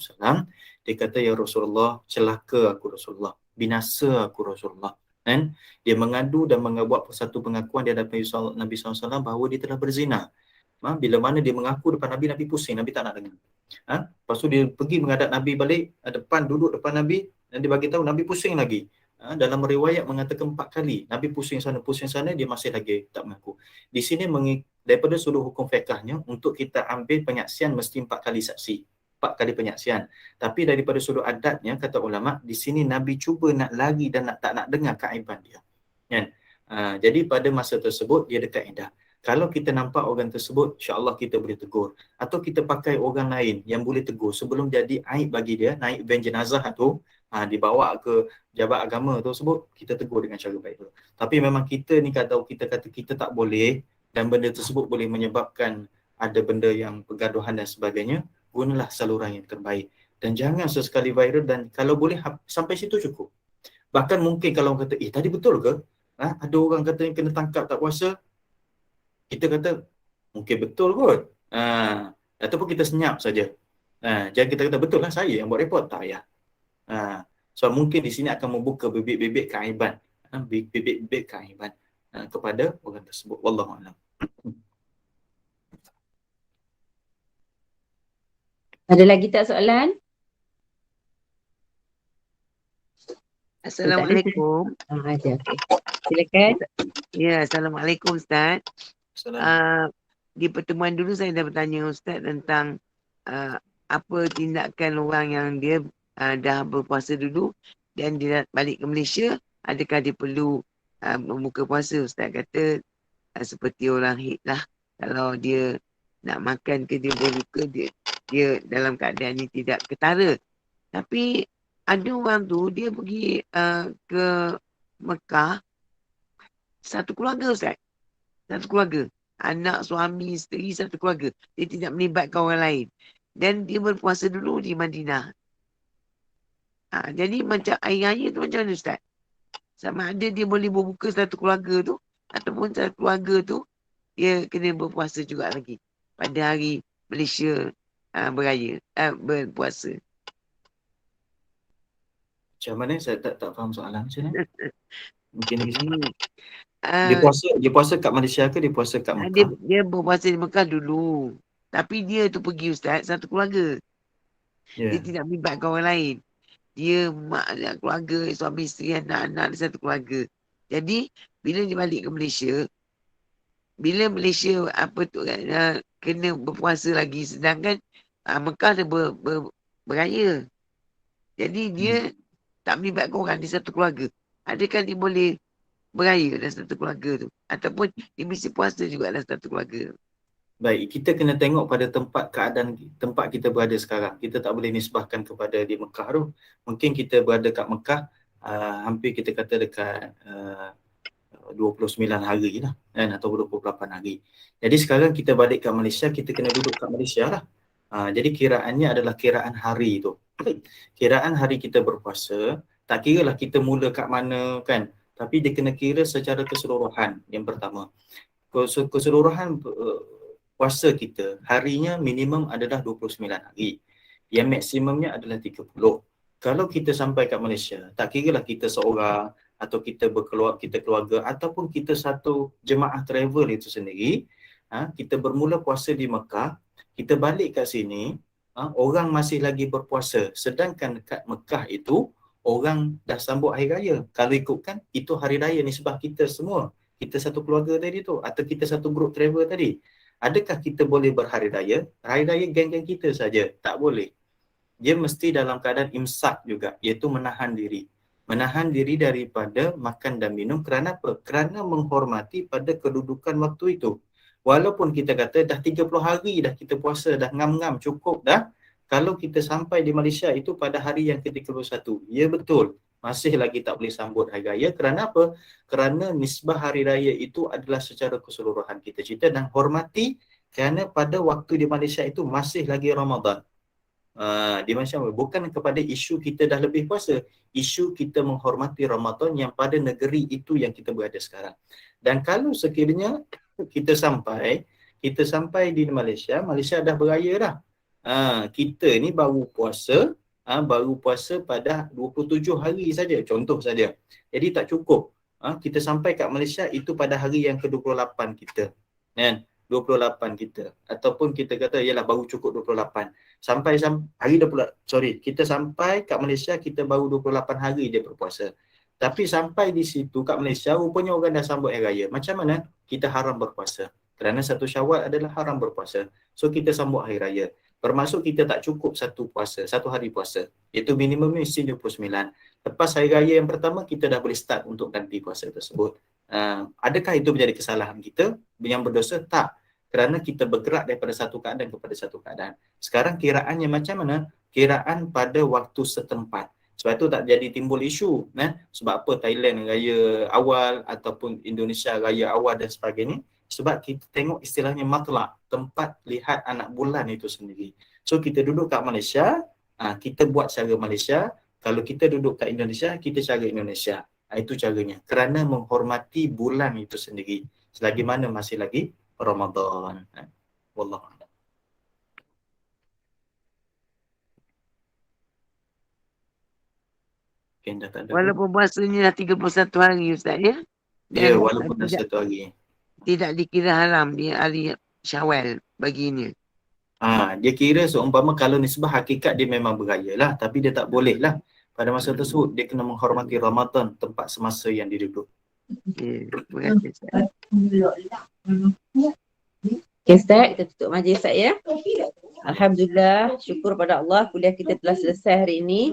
Dia kata, ya Rasulullah, celaka aku Rasulullah, binasa aku Rasulullah. Dan dia mengadu dan membuat satu pengakuan di hadapan Nabi SAW bahawa dia telah berzina. Bila mana dia mengaku depan Nabi, Nabi pusing, Nabi tak nak dengar. Lepas tu dia pergi menghadap Nabi balik, duduk depan Nabi, dan dia bagi tahu, Nabi pusing lagi. Dalam riwayat mengatakan 4 kali. Nabi pusing sana, dia masih lagi tak mengaku. Di sini daripada sudut hukum fiqhnya, untuk kita ambil penyaksian mesti 4 kali saksi. 4 kali penyaksian. Tapi daripada sudut adatnya, kata ulama, di sini Nabi cuba nak lari dan tak nak dengar keaiban dia. Kan? Jadi pada masa tersebut, dia ada kaedah. Kalau kita nampak orang tersebut, insya-Allah kita boleh tegur. Atau kita pakai orang lain yang boleh tegur sebelum jadi aib bagi dia, naik van jenazah tu, dibawa ke jabat agama tersebut, kita tegur dengan cara baik tu. Tapi memang kita ni kalau kita kata kita tak boleh dan benda tersebut boleh menyebabkan ada benda yang pergaduhan dan sebagainya, gunalah saluran yang terbaik. Dan jangan sesekali viral, dan kalau boleh sampai situ cukup. Bahkan mungkin kalau orang kata, tadi betul ke? Ada orang kata yang kena tangkap tak puasa, kita kata, mungkin betul kot. Ataupun kita senyap saja. Jangan kita kata, betul lah saya yang buat report. Tak payah. So mungkin di sini akan membuka bibit-bibit keaiban. Bibit-bibit keaiban kepada orang tersebut. Wallahu a'lam. Ada lagi tak soalan? Assalamualaikum. Ada, okey. Silakan. Ya, Assalamualaikum Ustaz. Di pertemuan dulu saya dah bertanya Ustaz tentang apa tindakan orang yang dia dah berpuasa dulu dan dia balik ke Malaysia, adakah dia perlu membuka puasa? Ustaz kata seperti orang haid lah. Kalau dia nak makan ke dia boleh buka, dia dalam keadaan ni tidak ketara. Tapi ada orang tu dia pergi ke Mekah, satu keluarga Ustaz. Satu keluarga. anak, suami, isteri, satu keluarga. Dia tidak melibatkan orang lain. Dan dia berpuasa dulu di Madinah. Jadi macam air raya tu macam mana Ustaz? Sama ada dia boleh berbuka satu keluarga tu, ataupun satu keluarga tu, dia kena berpuasa juga lagi. Pada hari Malaysia beraya, berpuasa. Macam mana? Saya tak faham soalan macam mana. Mungkin lagi sama. Ah, Dia puasa kat Malaysia ke dia puasa kat Mekah? dia berpuasa di Mekah dulu. Tapi dia tu pergi Ustaz, satu keluarga. Dia Ya. tidak melibatkan orang lain. Dia mak dan keluarga, suami isteri, anak-anak dia satu keluarga. Jadi, bila dia balik ke Malaysia, bila Malaysia kena berpuasa lagi, sedangkan Mekah dia beraya. Jadi dia tak melibatkan orang di satu keluarga. Adakah dia boleh beraya dalam satu keluarga tu? Ataupun dia mesti puasa juga dalam satu keluarga tu? Baik, kita kena tengok pada keadaan tempat kita berada sekarang. Kita tak boleh nisbahkan kepada di Mekah tu. Mungkin kita berada kat Mekah, hampir kita kata dekat 29 hari lah kan, atau 28 hari. Jadi sekarang kita balik kat Malaysia, kita kena duduk kat Malaysia lah. Jadi kiraannya adalah kiraan hari tu. Kiraan hari kita berpuasa, tak kira lah kita mula kat mana kan, tapi dia kena kira secara keseluruhan yang pertama. Keseluruhan puasa kita harinya minimum adalah 29 hari. Yang maksimumnya adalah 30. Kalau kita sampai kat Malaysia, tak kira lah kita seorang atau kita keluarga ataupun kita satu jemaah travel itu sendiri, kita bermula puasa di Mekah, kita balik kat sini, orang masih lagi berpuasa. Sedangkan kat Mekah itu, orang dah sambut hari raya. Kalau ikutkan, itu hari raya nisbah kita semua. Kita satu keluarga tadi tu, atau kita satu grup travel tadi. Adakah kita boleh berhari raya? Hari raya geng-geng kita saja. Tak boleh. Dia mesti dalam keadaan imsak juga, iaitu menahan diri. Menahan diri daripada makan dan minum. Kerana apa? Kerana menghormati pada kedudukan waktu itu. Walaupun kita kata dah 30 hari dah kita puasa, dah ngam-ngam, cukup dah. Kalau kita sampai di Malaysia itu pada hari yang ke-31. Ya betul. Masih lagi tak boleh sambut hari raya. Kerana apa? Kerana nisbah hari raya itu adalah secara keseluruhan kita cerita dan hormati, kerana pada waktu di Malaysia itu masih lagi Ramadan. Dia macam bukan kepada isu kita dah lebih puasa, isu kita menghormati Ramadan yang pada negeri itu yang kita berada sekarang. Dan kalau sekiranya kita sampai di Malaysia dah beraya dah. Kita ni baru puasa pada 27 hari saja, contoh saja. Jadi tak cukup. Kita sampai kat Malaysia itu pada hari yang ke-28 kita. Kan? 28 kita. Ataupun kita kata yalah baru cukup 28. Kita sampai kat Malaysia kita baru 28 hari dia berpuasa. Tapi sampai di situ kat Malaysia rupanya orang dah sambut hari raya. Macam mana? Kita haram berpuasa. Kerana 1 Syawal adalah haram berpuasa. So kita sambut hari raya. Bermaksud kita tak cukup satu hari puasa. Itu minimum mesti 29. Lepas hari raya yang pertama, kita dah boleh start untuk ganti puasa tersebut. Adakah itu menjadi kesalahan kita yang berdosa? Tak. Kerana kita bergerak daripada satu keadaan kepada satu keadaan. Sekarang kiraannya macam mana? Kiraan pada waktu setempat. Sebab itu tak jadi timbul isu. Sebab apa Thailand raya awal ataupun Indonesia raya awal dan sebagainya. Sebab kita tengok istilahnya matla', tempat lihat anak bulan itu sendiri. So kita duduk kat Malaysia, kita buat cara Malaysia. Kalau kita duduk kat Indonesia, kita cara Indonesia. Itu caranya. Kerana menghormati bulan itu sendiri. Selagi mana masih lagi Ramadan. Wallahualam. Walaupun puasanya dah 31 hari Ustaz ya? Ya, walaupun dah 1 hari. Tidak dikira haram dia hari Syawal baginya. Dia kira seumpama kalau nisbah hakikat dia memang beraya lah, tapi dia tak boleh lah. Pada masa tersebut dia kena menghormati Ramadan, tempat semasa yang dia duduk. Terima kasih Ustaz. Okay, Ustaz, kita tutup majlis Ustaz ya. Alhamdulillah, syukur pada Allah kuliah kita telah selesai hari ini.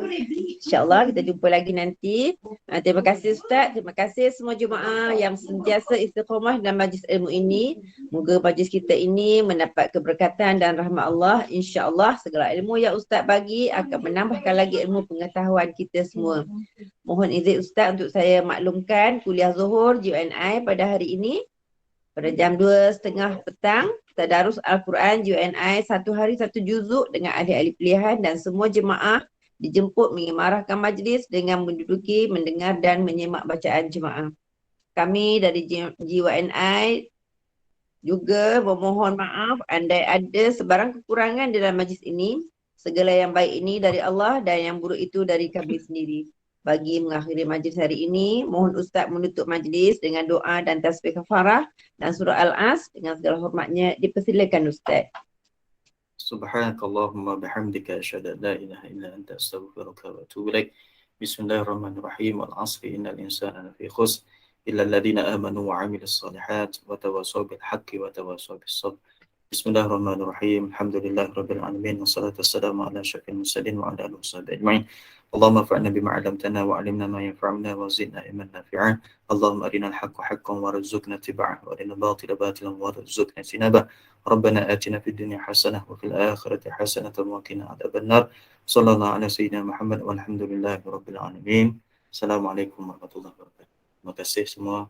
InsyaAllah kita jumpa lagi nanti. Terima kasih Ustaz, terima kasih semua jemaah yang sentiasa istiqamah dalam majlis ilmu ini. Moga majlis kita ini mendapat keberkatan dan rahmat Allah. InsyaAllah segala ilmu yang Ustaz bagi akan menambahkan lagi ilmu pengetahuan kita semua. Mohon izin Ustaz untuk saya maklumkan kuliah Zuhur GUNI pada hari ini Pada jam 2:30 petang, tadarus Al-Quran UNI 1 hari 1 juzuk dengan ahli-ahli pilihan dan semua jemaah dijemput mengimarahkan majlis dengan menduduki, mendengar dan menyimak bacaan jemaah. Kami dari GYNI juga memohon maaf andai ada sebarang kekurangan dalam majlis ini. Segala yang baik ini dari Allah dan yang buruk itu dari kami sendiri. Bagi mengakhiri majlis hari ini, mohon Ustaz menutup majlis dengan doa dan tasbih kafarah dan surah Al-As dengan segala hormatnya. Dipersilakan Ustaz. Subhanakallahumma bihamdika asyhadu an la ilaha illa anta astaghfiruka wa atubu ilaik. Bismillahirrahmanirrahim. Wal 'asri innal insana lafi khusr illa alladziina aamanu wa 'amilus shalihat wa tawassaw bil haqqi wa tawassaw bis sabr. Bismillahirrahmanirrahim. Alhamdulillahirabbil alamin wassalatu wassalamu ala asyrafil mursalin wa ala alihi washabihi ajmain. Allahumma fa'alna bima 'allamtana wa 'allimna ma yanfa'una wa zidna ilman nafi'an. Allahumma arinal haqqa haqqan warzuqna ittiba'ahu wa arinal batila batilan warzuqna ijtinabah. Rabbana atina fid dunya hasanah wa fil akhirati hasanatan wa qina adzabannar. Sallallahu ala sayyidina Muhammad walhamdulillahi rabbil alamin. Assalamualaikum warahmatullahi wabarakatuh. Terima kasih semua.